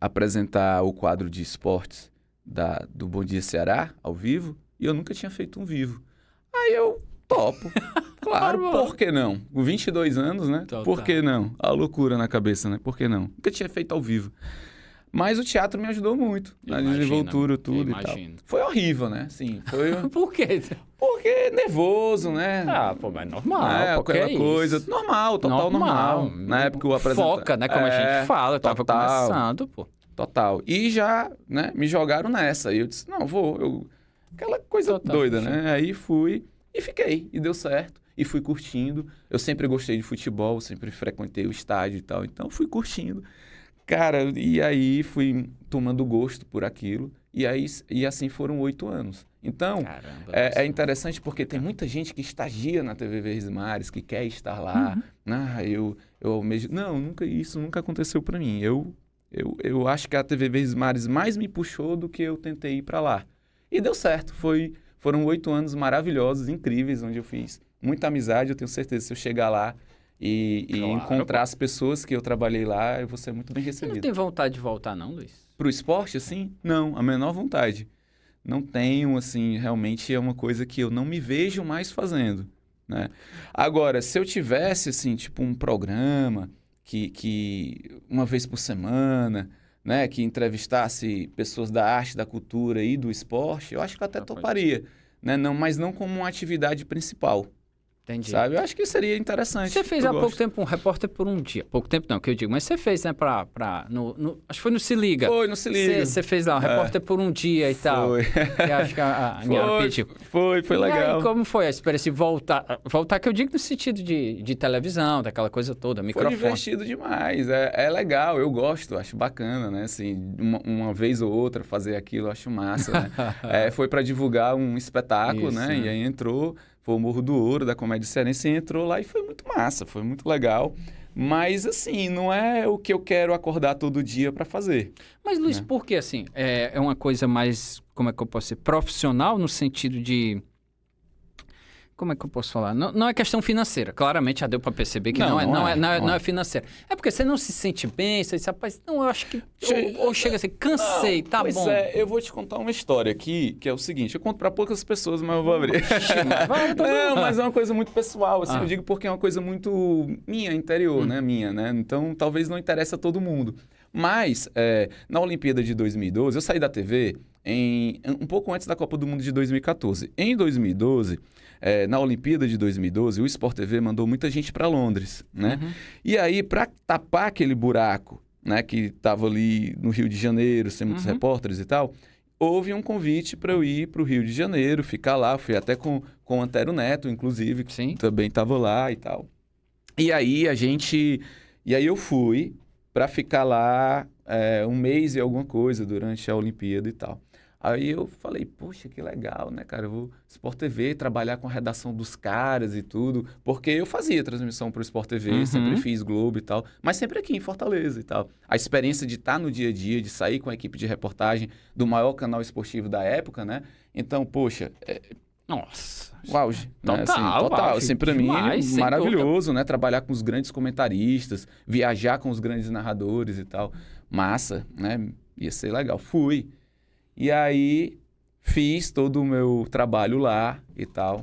apresentar o quadro de esportes do Bom Dia Ceará, ao vivo? E eu nunca tinha feito um vivo. Aí eu topo. Claro, por que não? Com 22 anos, né? Por que não? A loucura na cabeça, né? Por que não? Nunca tinha feito ao vivo. Mas o teatro me ajudou muito. Na desenvoltura, tudo e tal. Foi horrível, né? Sim, foi... Por quê? Porque nervoso, né? Mas normal. Aquela coisa. Normal, total normal. Na época o apresentador... Foca, né? Como a gente fala. Eu tava começando, pô. Total. E já, né? Me jogaram nessa. E eu disse, não, vou... Aquela coisa doida, né? Aí fui e fiquei. E deu certo. E fui curtindo. Eu sempre gostei de futebol, sempre frequentei o estádio e tal. Então, fui curtindo. Cara, e aí fui tomando gosto por aquilo. E assim foram 8 anos. Então, Caramba, é interessante porque tem muita gente que estagia na TV Verdes Mares, que quer estar lá. Eu almejo... Não, isso nunca aconteceu para mim. Eu acho que a TV Verdes Mares mais me puxou do que eu tentei ir para lá. E deu certo. Foram 8 anos maravilhosos, incríveis, onde eu fiz muita amizade. Eu tenho certeza que se eu chegar lá e encontrar as pessoas que eu trabalhei lá, eu vou ser muito bem recebido. Você não tem vontade de voltar, não, Luiz? Pro esporte, assim? Não, a menor vontade. Não tenho, assim, realmente é uma coisa que eu não me vejo mais fazendo, né? Agora, se eu tivesse, assim, tipo um programa que uma vez por semana... né, que entrevistasse pessoas da arte, da cultura e do esporte, eu acho que eu até toparia, né? Mas não como uma atividade principal, Entendi. Sabe? Eu acho que seria interessante. Você fez Eu há gosto. pouco tempo um repórter por um dia. Pouco tempo não, que eu digo, mas você fez, né, acho que foi no Se Liga. Foi, não se liga. Você fez lá, um repórter por um dia e tal. Foi. E acho que a Niara pediu. Foi E legal. aí, como foi a experiência de voltar? Voltar, que eu digo no sentido de televisão, daquela coisa toda, Foi microfone. divertido demais. É legal, eu gosto, acho bacana, né? Assim, uma vez ou outra fazer aquilo, eu acho massa, né? Foi para divulgar um espetáculo, Isso, né? né? E aí entrou, foi o Morro do Ouro, da Comédia Cearense, e entrou lá e foi muito massa, foi muito legal. Mas, assim, não é o que eu quero acordar todo dia para fazer. Mas, Luiz, Né? por que assim? É uma coisa mais, como é que eu posso dizer, profissional no sentido de... Como é que eu posso falar? Não é questão financeira. Claramente já deu para perceber que não é financeira. É porque você não se sente bem, você diz, rapaz, não, eu acho que... Ou chega assim, cansei, Não, tá pois bom. eu vou te contar uma história aqui, que é o seguinte, eu conto para poucas pessoas, mas eu vou abrir. Não, mas é uma coisa muito pessoal, assim, eu digo porque é uma coisa muito minha, interior, né, minha, né? Então, talvez não interesse a todo mundo. Mas, na Olimpíada de 2012, eu saí da TV um pouco antes da Copa do Mundo de 2014. Em 2012... na Olimpíada de 2012, o Sport TV mandou muita gente para Londres, né? E aí, para tapar aquele buraco, né, que estava ali no Rio de Janeiro, sem muitos repórteres e tal, houve um convite para eu ir para o Rio de Janeiro, ficar lá. Fui até com o Antero Neto, inclusive, que Sim. também estava lá e tal. E aí eu fui para ficar lá um mês e alguma coisa durante a Olimpíada e tal. Aí eu falei, poxa, que legal, né, cara? Eu vou Sport TV, trabalhar com a redação dos caras e tudo. Porque eu fazia transmissão para o Sport TV, sempre fiz Globo e tal. Mas sempre aqui em Fortaleza e tal. A experiência de estar no dia a dia, de sair com a equipe de reportagem do maior canal esportivo da época, né? Então, poxa... Nossa. O auge. Total, né? Assim, total. auge. Assim, para mim, Demais, sem maravilhoso, né? Trabalhar com os grandes comentaristas, viajar com os grandes narradores e tal. Massa, né? Ia ser legal. Fui. E aí, fiz todo o meu trabalho lá e tal.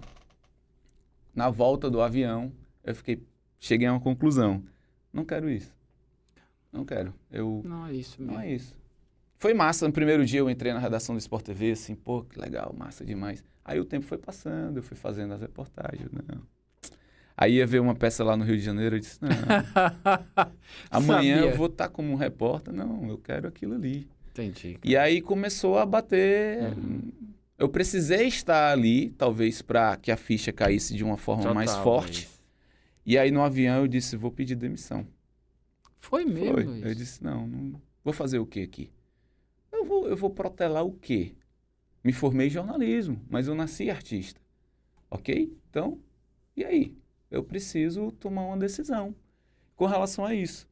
Na volta do avião, cheguei a uma conclusão. Não quero isso. Não quero. Não é isso mesmo. Não é isso. Foi massa. No primeiro dia eu entrei na redação do Sport TV, assim, pô, que legal, massa demais. Aí o tempo foi passando, eu fui fazendo as reportagens, não. Aí ia ver uma peça lá no Rio de Janeiro, eu disse, não. Amanhã eu vou estar como um repórter. Não, eu quero aquilo ali. Entendi. E aí começou a bater. Eu precisei estar ali, talvez, para que a ficha caísse de uma forma mais forte. E aí no avião eu disse, vou pedir demissão. Foi mesmo? Foi. Luiz? Eu disse, não vou fazer o quê aqui? Eu vou protelar o quê? Me formei em jornalismo, mas eu nasci artista. Ok? Então, e aí? Eu preciso tomar uma decisão com relação a isso.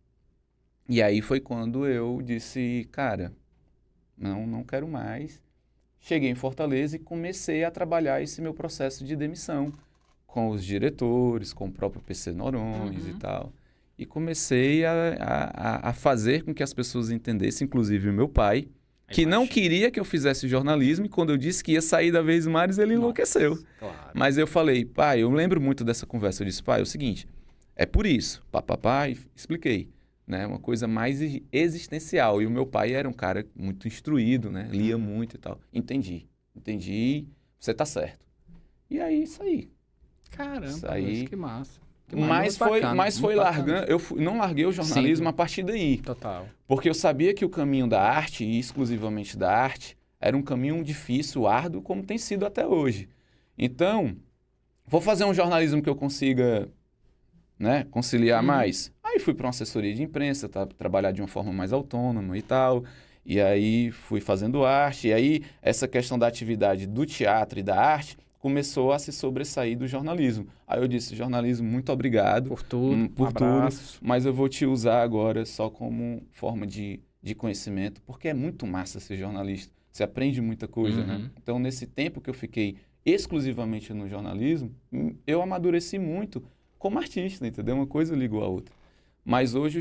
E aí foi quando eu disse, cara, não quero mais. Cheguei em Fortaleza e comecei a trabalhar esse meu processo de demissão com os diretores, com o próprio PC Noronha e tal. E comecei a fazer com que as pessoas entendessem, inclusive o meu pai, que não queria que eu fizesse jornalismo, e quando eu disse que ia sair da Vez Mares, ele enlouqueceu. Claro. Mas eu falei, pai, eu lembro muito dessa conversa. Eu disse, pai, é o seguinte, é por isso, papapá, e expliquei. Né, uma coisa mais existencial. E o meu pai era um cara muito instruído, né? Lia muito e tal. Entendi, você tá certo. E aí, saí. Caramba, Saí. Luiz, que massa. Mas foi largando, não larguei o jornalismo a partir daí. Total. Porque eu sabia que o caminho da arte, e exclusivamente da arte, era um caminho difícil, árduo, como tem sido até hoje. Então, vou fazer um jornalismo que eu consiga, né, conciliar mais. Aí fui para uma assessoria de imprensa, trabalhar de uma forma mais autônoma e tal. E aí fui fazendo arte. E aí essa questão da atividade do teatro e da arte começou a se sobressair do jornalismo. Aí eu disse, jornalismo, muito obrigado. Por tudo, por tudo, mas eu vou te usar agora só como forma de conhecimento, porque é muito massa ser jornalista. Você aprende muita coisa, né? Então, nesse tempo que eu fiquei exclusivamente no jornalismo, eu amadureci muito como artista, entendeu? Uma coisa ligou a outra. Mas hoje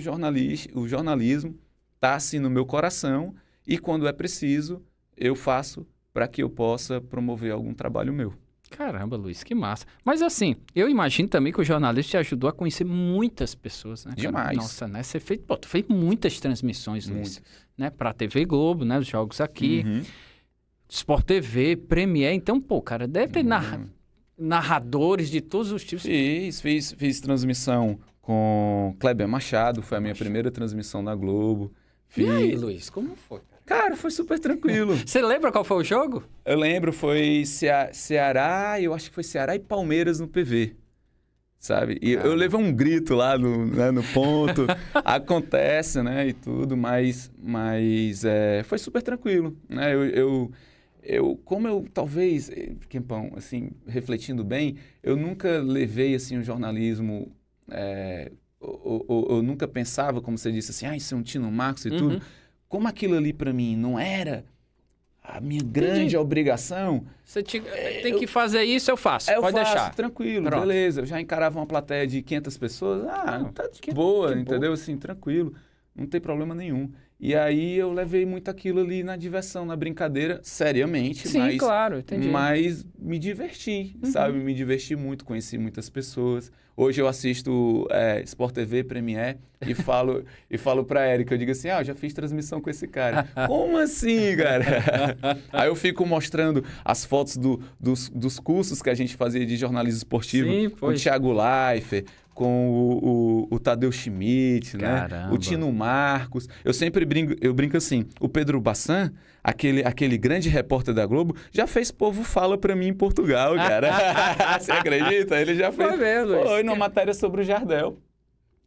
o jornalismo está assim no meu coração e quando é preciso, eu faço para que eu possa promover algum trabalho meu. Caramba, Luiz, que massa. Mas assim, eu imagino também que o jornalismo te ajudou a conhecer muitas pessoas, né, cara? Demais. Nossa, né? Você tu fez muitas transmissões, Luiz, né? Pra TV Globo, né? Os jogos aqui, Sport TV, Premiere. Então, pô, cara, deve ter narradores de todos os tipos. Fiz transmissão com Kleber Machado, foi a minha primeira transmissão na Globo. E aí, Luiz, como foi? Cara, foi super tranquilo. Você lembra qual foi o jogo? Eu lembro, foi Ceará, eu acho que foi Ceará e Palmeiras no PV, sabe? E eu levei um grito lá no ponto, acontece, né, e tudo, mas foi super tranquilo, né? Talvez, Kempão, assim, refletindo bem, eu nunca levei, assim, o jornalismo, eu nunca pensava, como você disse, assim, isso é um Tino Marcos e tudo. Como aquilo ali para mim não era a minha grande obrigação... Você tem que fazer isso, eu faço, pode deixar. Tranquilo, Pronto. beleza. Eu já encarava uma plateia de 500 pessoas, tá de boa, entendeu? Assim, tranquilo, não tem problema nenhum. E aí eu levei muito aquilo ali na diversão, na brincadeira, seriamente. Sim, claro, entendi. Mas me diverti, sabe? Me diverti muito, conheci muitas pessoas. Hoje eu assisto Sport TV, Premiere e falo pra Érica, eu digo assim, eu já fiz transmissão com esse cara. Como assim, cara? Aí eu fico mostrando as fotos dos cursos que a gente fazia de jornalismo esportivo. Sim, com o Thiago Leifert, com o Tadeu Schmidt, né? O Tino Marcos. Eu brinco assim, o Pedro Bassan, aquele grande repórter da Globo, já fez Povo Fala pra mim em Portugal, cara. Você acredita? Ele já fez. Foi numa matéria sobre o Jardel.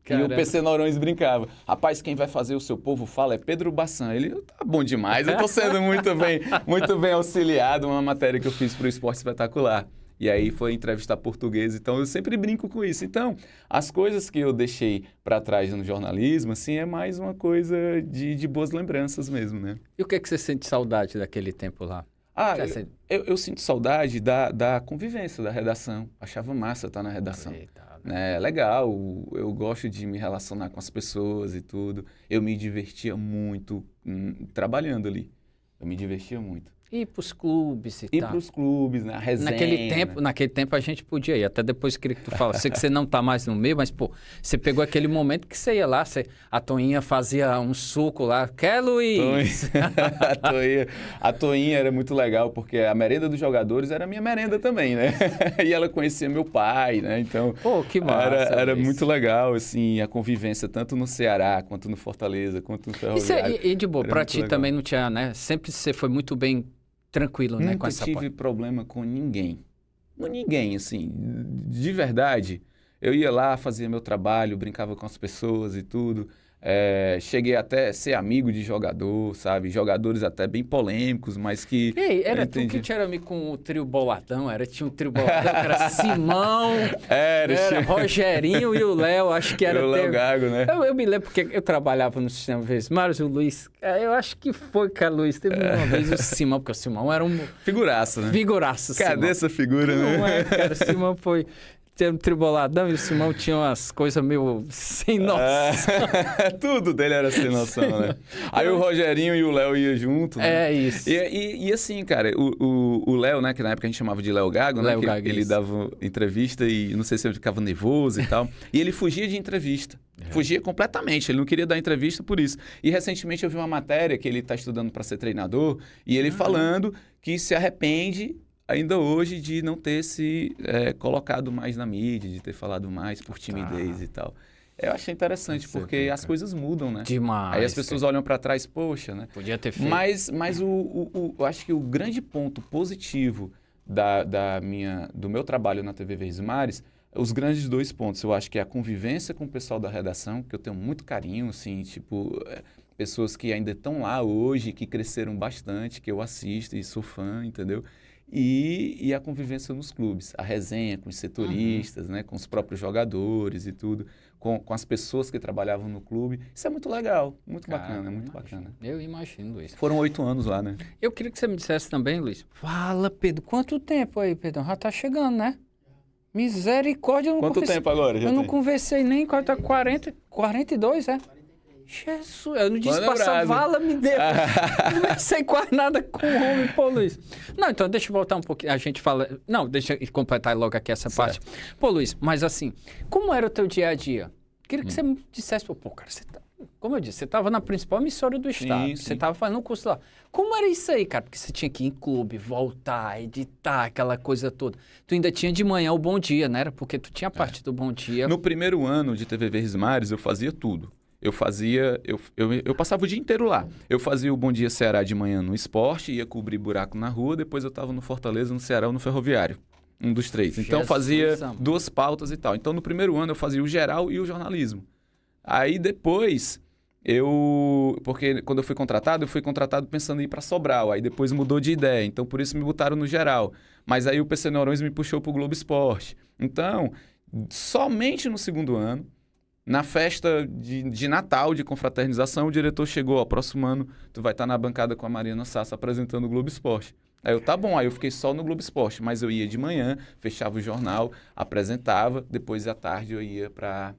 Caramba. E o PC Noronha brincava. Rapaz, quem vai fazer o seu Povo Fala é Pedro Bassan. Ele, tá bom demais, eu tô sendo muito bem auxiliado, uma matéria que eu fiz pro Esporte Espetacular. E aí foi entrevistar português, então eu sempre brinco com isso. Então, as coisas que eu deixei para trás no jornalismo, assim, é mais uma coisa de boas lembranças mesmo, né? E o que é que você sente saudade daquele tempo lá? Eu sinto saudade da convivência, da redação. Achava massa estar na redação. É legal, eu gosto de me relacionar com as pessoas e tudo. Eu me divertia muito trabalhando ali. Eu me divertia muito. Ir pros clubes e tal. Ir pros clubes, na resenha. Naquele tempo a gente podia ir. Até depois queria que tu fala. Sei que você não tá mais no meio, mas, pô, você pegou aquele momento que você ia lá, a Toinha fazia um suco lá. Quer, Luiz? A Toinha era muito legal, porque a merenda dos jogadores era a minha merenda também, né? E ela conhecia meu pai, né? Então, pô, que massa, era muito legal, assim, a convivência, tanto no Ceará, quanto no Fortaleza, quanto no Ferroviário. E de boa, pra ti também não tinha, né? Sempre você foi muito bem tranquilo, né, com essa parte. Nunca tive problema com ninguém. Com ninguém, assim, de verdade. Eu ia lá, fazia meu trabalho, brincava com as pessoas e tudo. Cheguei até a ser amigo de jogador, sabe? Jogadores até bem polêmicos, mas que... Ei, era tu que tinha amigo com o trio Boladão? Tinha um trio Boladão, que era Simão, era Rogerinho e o Léo, acho que era... O Léo Gago, né? Eu me lembro porque eu trabalhava no Sistema Vesmários, o Luiz... Eu acho que foi, cara, Luiz. Teve uma vez o Simão, porque o Simão era um... Figuraço, né? Figuraço, Simão. Cadê essa figura, né? Não é, cara, o Simão foi... Tinha um triboladão e o Simão tinha umas coisas meio sem noção. Tudo dele era sem noção, né? Aí o Rogerinho e o Léo iam junto, né? Isso. E assim, cara, o Léo, né, que na época a gente chamava de Léo Gago, né? Ele dava entrevista e não sei se ele ficava nervoso e tal. E ele fugia de entrevista. Fugia completamente, ele não queria dar entrevista por isso. E recentemente eu vi uma matéria que ele está estudando para ser treinador e ele falando que se arrepende ainda hoje de não ter se colocado mais na mídia, de ter falado mais por timidez e tal. Eu achei interessante, porque as coisas mudam, né? Demais. Aí as pessoas olham para trás, poxa, né? Podia ter feito. Mas eu acho que o grande ponto positivo do meu trabalho na TV Verdes Mares, os grandes dois pontos, eu acho que é a convivência com o pessoal da redação, que eu tenho muito carinho, assim, tipo... pessoas que ainda estão lá hoje, que cresceram bastante, que eu assisto e sou fã, entendeu? E a convivência nos clubes, a resenha com os setoristas, né, com os próprios jogadores e tudo, com as pessoas que trabalhavam no clube. Isso é muito legal, muito bacana, muito bacana. Eu imagino, Luiz. Foram 8 anos lá, né? Eu queria que você me dissesse também, Luiz. Fala, Pedro, quanto tempo aí, Pedro? Já tá chegando, né? Misericórdia. Quanto tempo agora? Eu não conversei nem, tá 42, é? Jesus, eu não disse passar vala, me deu. Não sei quase nada com o homem, pô, Luiz. Não, então deixa eu voltar um pouquinho. A gente fala... Não, deixa eu completar logo aqui essa parte. Pô, Luiz, mas assim, como era o teu dia a dia? Queria que você me dissesse, pô, cara, você tá como eu disse, você estava na principal emissora do estado, Sim, você sim. estava fazendo um curso lá. Como era isso aí, cara? Porque você tinha que ir em clube, voltar, editar, aquela coisa toda. Tu ainda tinha de manhã o Bom Dia, né? Era porque tu tinha a parte do Bom Dia. No primeiro ano de TV Verdes Mares, eu fazia tudo. Eu passava o dia inteiro lá. Eu fazia o Bom Dia Ceará de manhã no esporte, ia cobrir buraco na rua, depois eu estava no Fortaleza, no Ceará ou no Ferroviário. Um dos três. Então eu fazia Jesus, amor. 2 pautas e tal. Então no primeiro ano eu fazia o geral e o jornalismo. Aí depois, porque quando eu fui contratado pensando em ir para Sobral. Aí depois mudou de ideia. Então por isso me botaram no geral. Mas aí o PC Neurões me puxou pro Globo Esporte. Então, somente no segundo ano, na festa de Natal, de confraternização, o diretor chegou, ó, próximo ano tu vai estar na bancada com a Mariana Sassa apresentando o Globo Esporte. Aí tá bom, aí eu fiquei só no Globo Esporte, mas eu ia de manhã, fechava o jornal, apresentava, depois à tarde eu ia para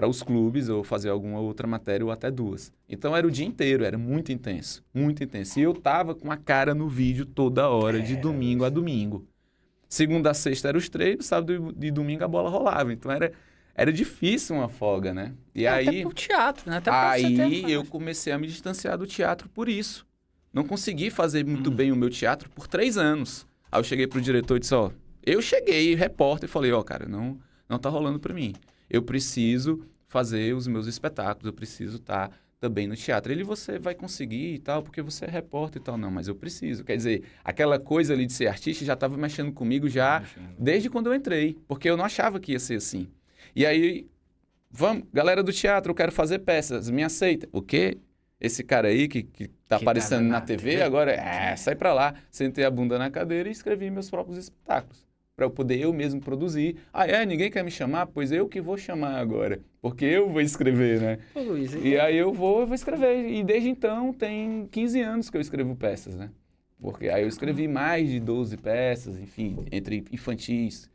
os clubes ou fazer alguma outra matéria ou até 2. Então era o dia inteiro, era muito intenso, muito intenso. E eu tava com a cara no vídeo toda hora, de domingo a domingo. Segunda a sexta era os treinos, sábado e domingo a bola rolava. Então era difícil uma folga, né? E Até aí, pro teatro, né? Até pra você ter aí eu mais. comecei a me distanciar do teatro por isso. Não consegui fazer muito bem o meu teatro por 3 anos. Aí eu cheguei pro diretor e disse, ó, eu cheguei, repórter, e falei, ó, cara, não tá rolando pra mim. Eu preciso fazer os meus espetáculos, eu preciso estar também no teatro. Ele, você vai conseguir e tal, porque você é repórter e tal. Não, mas eu preciso. Quer dizer, aquela coisa ali de ser artista já estava mexendo comigo já desde quando eu entrei, porque eu não achava que ia ser assim. E aí, vamos, galera do teatro, eu quero fazer peças, me aceita. O quê? Esse cara aí que tá aparecendo na TV, agora, sai pra lá. Sentei a bunda na cadeira e escrevi meus próprios espetáculos. Para eu poder eu mesmo produzir. Ninguém quer me chamar? Pois eu que vou chamar agora. Porque eu vou escrever, né? Ô, Luiz, E aí eu vou escrever. E desde então tem 15 anos que eu escrevo peças, né? Porque aí eu escrevi mais de 12 peças, enfim, entre infantis,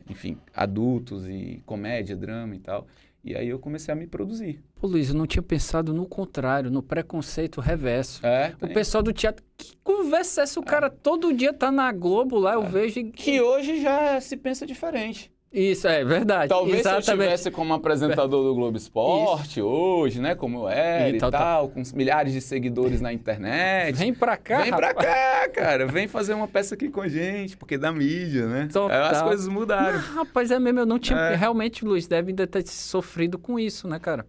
enfim, adultos e comédia, drama e tal. E aí eu comecei a me produzir. Pô, Luiz, eu não tinha pensado no contrário, no preconceito reverso. O Tem. pessoal do teatro, que conversa é essa? O cara todo dia tá na Globo lá, eu vejo... Que hoje já se pensa diferente. Isso, é verdade. Talvez se eu Exatamente. estivesse como apresentador do Globo Esporte hoje, né? Como eu era E e tal, tal, com milhares de seguidores na internet. Vem pra cá, Vem pra rapaz. cá, cara. Vem fazer uma peça aqui com a gente, porque da mídia, né? Total. As coisas mudaram. Não, rapaz, é mesmo, eu não tinha... Realmente, Luiz, deve ainda ter sofrido com isso, né, cara?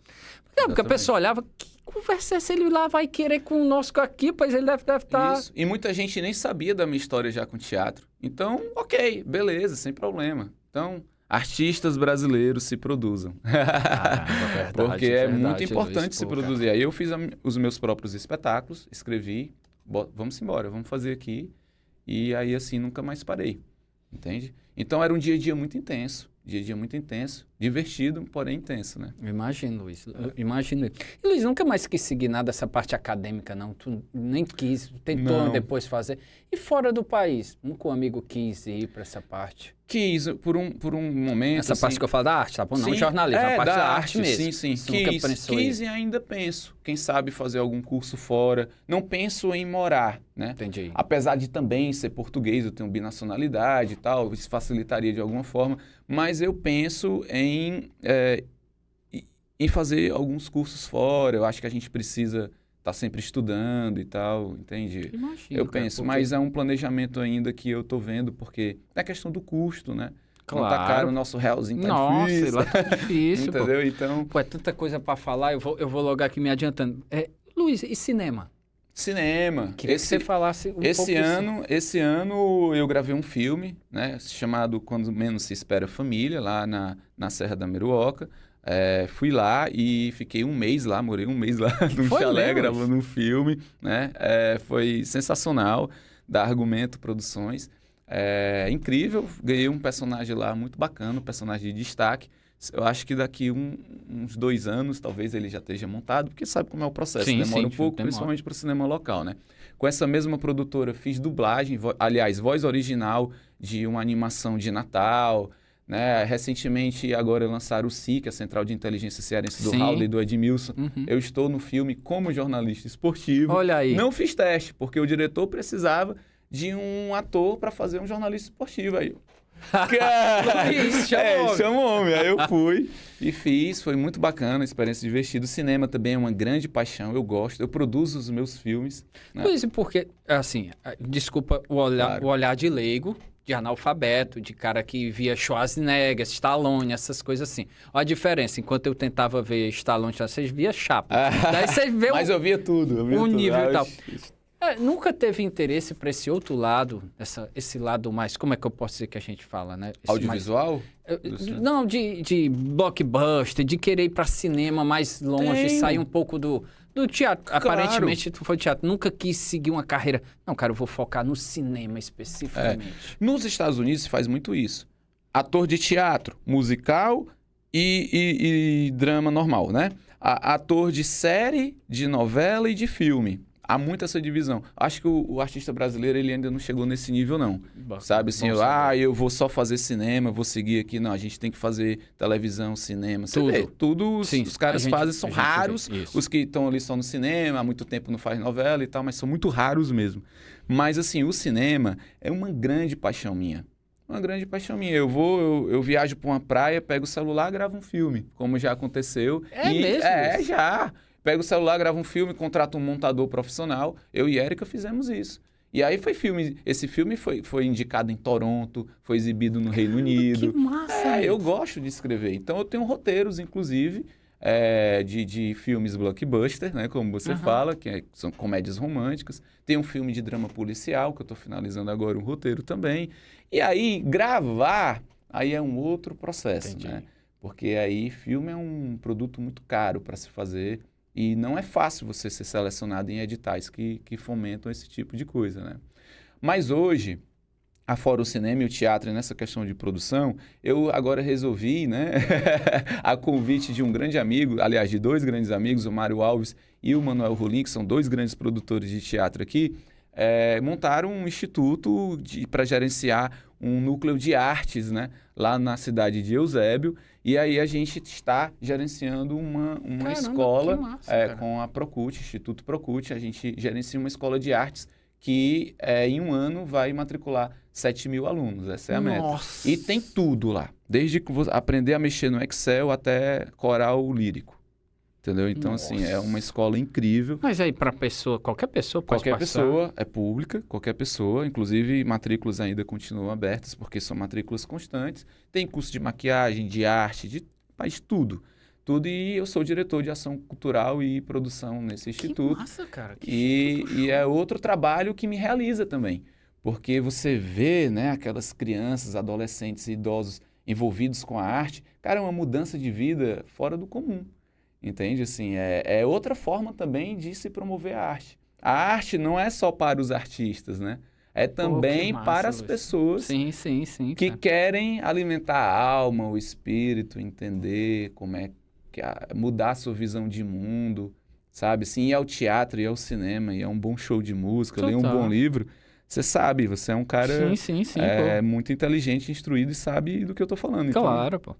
Porque a pessoa olhava, que conversa é essa? Ele lá vai querer conosco aqui, pois ele deve estar... Isso. E muita gente nem sabia da minha história já com teatro. Então, ok, beleza, sem problema. Então... Artistas brasileiros se produzam. Caramba, verdade, porque é verdade, muito importante Luiz, se pô, produzir. Aí eu fiz os meus próprios espetáculos, escrevi, vamos embora, vamos fazer aqui. E aí assim nunca mais parei, entende? Então era um dia a dia muito intenso. Dia a dia muito intenso, divertido, porém intenso, né? Eu imagino, Luiz. Eu imagino. E, Luiz, nunca mais quis seguir nada dessa parte acadêmica, não? Tu nem quis, tentou Não. depois fazer. E fora do país? Nunca um amigo quis ir para essa parte? Quis, por um momento... Essa assim, parte que eu falo da arte, tá bom? Não sim, jornalismo, a parte da arte mesmo. Sim, sim. Isso nunca pensou Quis em... e ainda penso. Quem sabe fazer algum curso fora. Não penso em morar, né? Entendi. Apesar de também ser português, eu tenho binacionalidade e tal, isso facilitaria de alguma forma. Mas eu penso em fazer alguns cursos fora. Eu acho que a gente precisa estar sempre estudando e tal, entende? Imagino, Eu cara, penso, porque- mas é um planejamento ainda que eu estou vendo, porque é a questão do custo, né? Não tá Claro. caro, o nosso realzinho tá Nossa, difícil. lá tá difícil, pô. Entendeu? Então, Pô, é tanta coisa pra falar, eu vou logo aqui me adiantando. Luiz, e cinema? cinema. Queria que você falasse um pouco Esse ano eu gravei um filme, né, chamado Quando Menos Se Espera Família, lá na Serra da Meruoca. Fui lá e fiquei um mês lá, morei um mês lá num Foi chalé mesmo? gravando um filme, né? Foi sensacional, da Argumento Produções. Incrível, ganhei um personagem lá muito bacana, um personagem de destaque. Eu acho que daqui uns 2 anos, talvez ele já esteja montado, porque sabe como é o processo, Sim, demora sim, um pouco, demora. principalmente para o cinema local, né? Com essa mesma produtora, fiz dublagem, aliás, voz original de uma animação de Natal, né? Recentemente, agora lançaram o SIC, a Central de Inteligência Cearense do Sim. Raul e do Edmilson. Uhum. Eu estou no filme como jornalista esportivo. Olha aí. Não fiz teste, porque o diretor precisava de um ator para fazer um jornalista esportivo. Aí Luiz, chamou. Chamou homem. Aí eu fui e fiz, foi muito bacana, experiência divertida. O cinema também é uma grande paixão, eu gosto, eu produzo os meus filmes. Né? Luiz, porque, assim, desculpa Claro. o olhar de leigo, de analfabeto, de cara que via Schwarzenegger, Stallone, essas coisas assim. Olha a diferença, enquanto eu tentava ver Stallone, vocês via Chaplin. Daí você vê Mas eu via tudo, eu via o tudo. nível e tal. Oxi. Nunca teve interesse para esse outro lado, esse lado mais, como é que eu posso dizer que a gente fala, né? Esse Audiovisual? não, de blockbuster, de querer ir para cinema mais longe, Tenho. sair um pouco do teatro. Claro. Aparentemente, tu foi teatro. Nunca quis seguir uma carreira. Não, cara, eu vou focar no cinema especificamente. Nos Estados Unidos se faz muito isso. Ator de teatro, musical e drama normal, né? Ator de série, de novela e de filme. Há muito essa divisão. Acho que o artista brasileiro ele ainda não chegou nesse nível, não. Sabe assim, eu vou só fazer cinema, vou seguir aqui. Não, a gente tem que fazer televisão, cinema. Você vê, tudo Sim, os caras fazem, são raros. vê isso. Os que estão ali só no cinema, há muito tempo não faz novela e tal, mas são muito raros mesmo. Mas assim, o cinema é uma grande paixão minha. Uma grande paixão minha. Eu viajo para uma praia, pego o celular, gravo um filme, como já aconteceu. Mesmo? Já. Pego o celular, gravo um filme, contrato um montador profissional. Eu e Érica fizemos isso. E aí foi filme. Esse filme foi indicado em Toronto, foi exibido no Reino Unido. Que massa! Eu gosto de escrever. Então eu tenho roteiros, inclusive, de filmes blockbuster, né? Como você fala, são comédias românticas. Tem um filme de drama policial, que eu estou finalizando agora um roteiro também. E aí, gravar, aí é um outro processo, Entendi. né? Porque aí filme é um produto muito caro para se fazer. E não é fácil você ser selecionado em editais que fomentam esse tipo de coisa, né? Mas hoje, afora o cinema e o teatro, e nessa questão de produção, eu agora resolvi, né, a convite de um grande amigo, aliás, de dois grandes amigos, o Mário Alves e o Manuel Rolim, que são dois grandes produtores de teatro aqui, montaram um instituto para gerenciar um núcleo de artes, né, lá na cidade de Eusébio. E aí a gente está gerenciando uma Caramba, escola que massa, cara. com a Procult, Instituto Procult. A gente gerencia uma escola de artes que em um ano vai matricular 7.000 alunos. Essa é a meta. Nossa. E tem tudo lá, desde aprender a mexer no Excel até coral lírico. Entendeu? Então, assim, é uma escola incrível. Mas aí para qualquer pessoa pode Qualquer passar? pessoa é pública, qualquer pessoa. Inclusive, matrículas ainda continuam abertas, porque são matrículas constantes. Tem curso de maquiagem, de arte, faz tudo. Tudo, e eu sou diretor de ação cultural e produção nesse instituto. Que massa, cara. E é outro trabalho que me realiza também. Porque você vê, né, aquelas crianças, adolescentes e idosos envolvidos com a arte. Cara, é uma mudança de vida fora do comum. Entende? Assim, é outra forma também de se promover a arte. A arte não é só para os artistas, né? É também massa, para as Luiz. pessoas Sim, que cara. querem alimentar a alma, o espírito, entender como é que mudar a sua visão de mundo, sabe? Assim, ir ao teatro, ir ao cinema, ir a um bom show de música, ler um Total. bom livro. Você sabe, você é um cara Sim, muito inteligente, instruído e sabe do que eu estou falando. pô. Então, Claro, pô.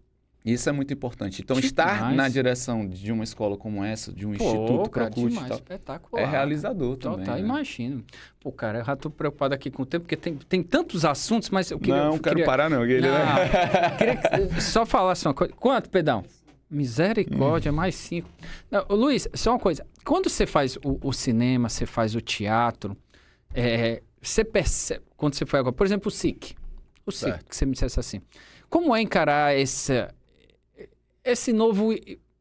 isso é muito importante. Então, Demais. estar na direção de uma escola como essa, de um instituto cara, Procult e demais, tal, espetacular. é realizador também. Tá, né? imagino. Pô, cara, eu já tô preocupado aqui com o tempo, porque tem tantos assuntos, mas eu queria... Não, quero parar não, Guilherme. Não, queria que só falasse uma coisa. Quanto, Pedão? Misericórdia, mais 5. Não, Luiz, só uma coisa. Quando você faz o cinema, você faz o teatro, você percebe... Quando você foi agora, por exemplo, o SIC. O SIC, Certo. que você me dissesse assim. Como é encarar esse novo...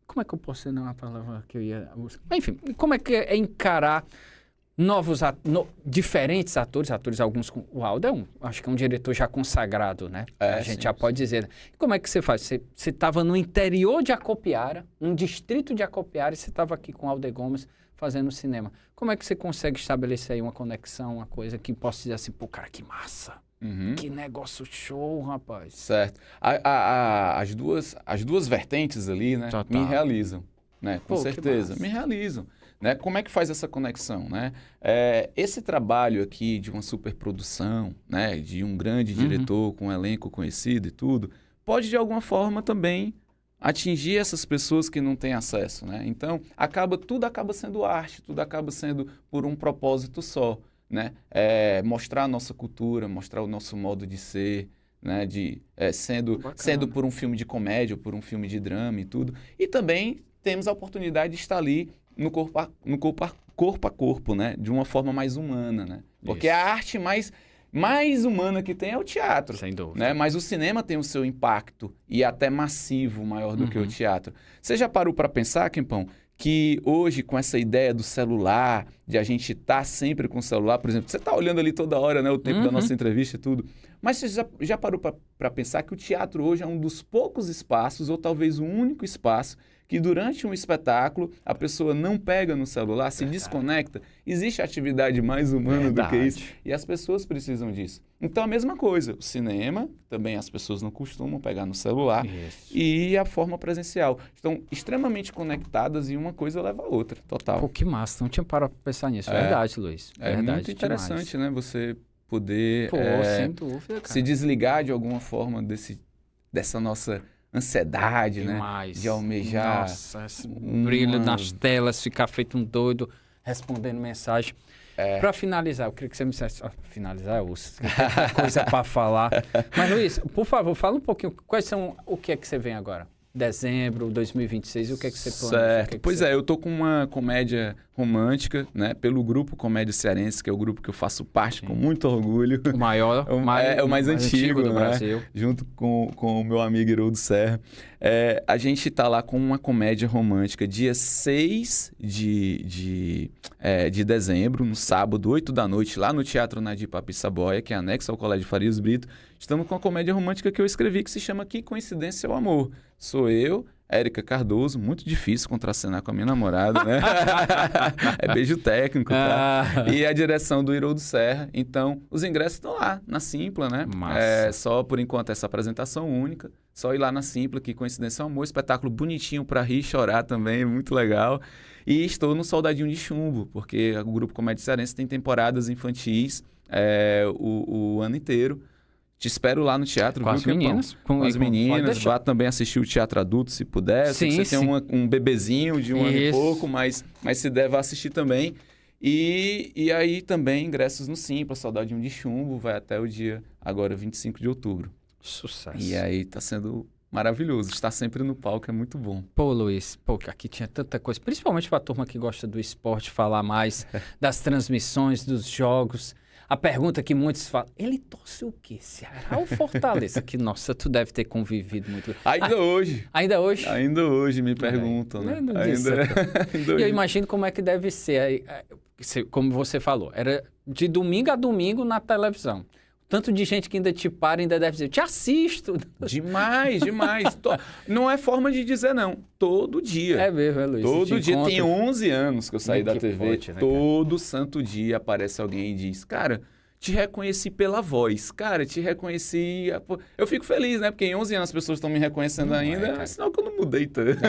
Como é que eu posso dizer uma palavra que eu ia... Enfim, como é que é encarar novos, diferentes atores, alguns com... O Aldo acho que é um diretor já consagrado, né? A gente sim, já pode dizer. Como é que você faz? Você estava no interior de Acopiara, um distrito de Acopiara, e você estava aqui com o Aldo Gomes fazendo cinema. Como é que você consegue estabelecer aí uma conexão, uma coisa que possa dizer assim, pô, cara, que massa. Uhum. Que negócio show, rapaz. Certo. As duas vertentes ali, né, Total. me realizam, né? Com Pô, que certeza, massa. me realizam. Né? Como é que faz essa conexão, né? Esse trabalho aqui de uma superprodução, né, de um grande diretor com um elenco conhecido e tudo, pode de alguma forma também atingir essas pessoas que não têm acesso, né? Então, tudo acaba sendo arte, tudo acaba sendo por um propósito só, né? Mostrar a nossa cultura, mostrar o nosso modo de ser, né? Sendo por um filme de comédia, ou por um filme de drama e tudo. E também temos a oportunidade de estar ali no corpo a corpo, né? De uma forma mais humana, né? Porque a arte mais humana que tem é o teatro. Sem dúvida. Né? Mas o cinema tem o seu impacto e até massivo maior do que o teatro. Você já parou para pensar, Kempão, que hoje com essa ideia do celular, de a gente estar sempre com o celular, por exemplo, você está olhando ali toda hora, né, o tempo da nossa entrevista e tudo, mas você já parou para pensar que o teatro hoje é um dos poucos espaços, ou talvez o único espaço, que durante um espetáculo a pessoa não pega no celular, se desconecta? Existe atividade mais humana do que isso? E as pessoas precisam disso. Então, a mesma coisa. O cinema, também as pessoas não costumam pegar no celular. E a forma presencial. Estão extremamente conectadas e uma coisa leva a outra, total. Pô, que massa. Não tinha parado para pensar nisso. Verdade, Luiz. É verdade, muito interessante, demais. né? Você poder sem dúvida, cara. se desligar de alguma forma dessa nossa ansiedade, demais. Né? De almejar. Nossa, esse brilho nas telas, ficar feito um doido respondendo mensagem. Para finalizar, eu queria que você me dissesse. Finalizar, tem coisa para falar. Mas, Luiz, por favor, fala um pouquinho. O que é que você vem agora? Dezembro, 2026, o que é que você planeja? Certo. Pois é, eu tô com uma comédia romântica, né? Pelo grupo Comédia Cearense, que é o grupo que eu faço parte com muito orgulho. O maior. É o mais antigo do né? Brasil. Junto com o meu amigo Haroldo Serra. A gente tá lá com uma comédia romântica dia 6 de dezembro, no sábado, 8 da noite, lá no Teatro Nadir Papissaboia, que é anexo ao Colégio Farias Brito. Estamos com uma comédia romântica que eu escrevi que se chama Que Coincidência é o Amor. Sou eu, Érica Cardoso, muito difícil contracenar com a minha namorada, né? É beijo técnico, tá? E a direção do Haroldo Serra. Então, os ingressos estão lá, na Simpla, né? Massa. Só, por enquanto, essa apresentação única. Só ir lá na Simpla, Que Coincidência é o Amor. Espetáculo bonitinho pra rir e chorar também, muito legal. E estou no Soldadinho de Chumbo, porque o Grupo Comédia Cearense tem temporadas infantis o ano inteiro. Te espero lá no teatro. Com as meninas. Com as meninas. Vá também assistir o teatro adulto, se puder. Sim, você tem um bebezinho de um ano e pouco, mas se der, vá assistir também. E aí também ingressos no Simpla, Soldadinho de Chumbo, vai até o dia, agora, 25 de outubro. Sucesso. E aí tá sendo maravilhoso. Estar sempre no palco é muito bom. Pô, Luiz, aqui tinha tanta coisa, principalmente pra turma que gosta do esporte, falar mais das transmissões, dos jogos. A pergunta que muitos falam, ele torce o quê? Ceará ou Fortaleza? Que, nossa, tu deve ter convivido muito. Ainda hoje. Ainda hoje? Ainda hoje me perguntam, né? E eu imagino como é que deve ser, como você falou, era de domingo a domingo na televisão. Tanto de gente que ainda te para, ainda deve dizer, eu te assisto. Demais. Não é forma de dizer não. Todo dia. É mesmo, Luiz. Todo dia. Tem 11 anos que eu saí da TV. Pode, né, todo santo dia aparece alguém e diz, cara, te reconheci pela voz. Cara, te reconheci... Eu fico feliz, né? Porque em 11 anos as pessoas estão me reconhecendo ainda. É sinal que eu não mudei tanto.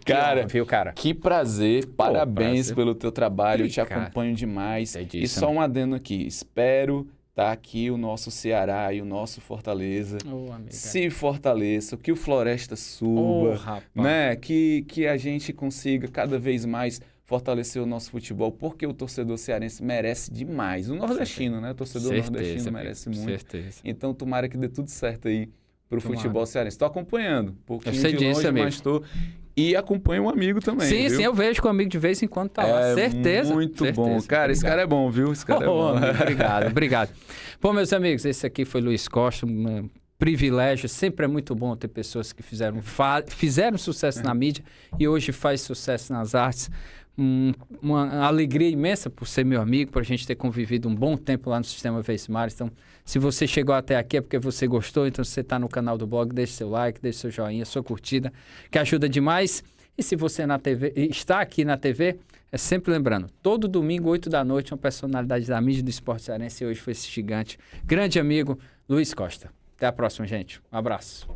Cara, viu, cara? Que prazer. Parabéns pelo teu trabalho. Eu te cara. acompanho demais. É disso, e só um adendo aqui. Espero tá aqui o nosso Ceará e o nosso Fortaleza. Se fortaleça, que o Floresta suba, né? Que a gente consiga cada vez mais fortalecer o nosso futebol, porque o torcedor cearense merece demais. O nordestino, né? O torcedor nordestino merece muito. Certeza. Então, tomara que dê tudo certo aí pro futebol cearense. Estou acompanhando, pouquinho de longe, mas estou... E acompanho um amigo também, viu? Sim, eu vejo com o amigo de vez em quando tá lá. Certeza. Muito bom. Cara, esse cara é bom, viu? Esse cara é bom. Obrigado. Bom, meus amigos, esse aqui foi Luiz Costa, um privilégio. Sempre é muito bom ter pessoas que fizeram sucesso na mídia e hoje faz sucesso nas artes. Uma alegria imensa por ser meu amigo, por a gente ter convivido um bom tempo lá no Sistema Veismares. Então, se você chegou até aqui é porque você gostou, então se você está no canal do blog, deixe seu like, deixe seu joinha, sua curtida, que ajuda demais. E se você está aqui na TV, é sempre lembrando, todo domingo, 8 da noite, uma personalidade da mídia do esporte cearense, e hoje foi esse gigante, grande amigo, Luiz Costa. Até a próxima, gente. Um abraço.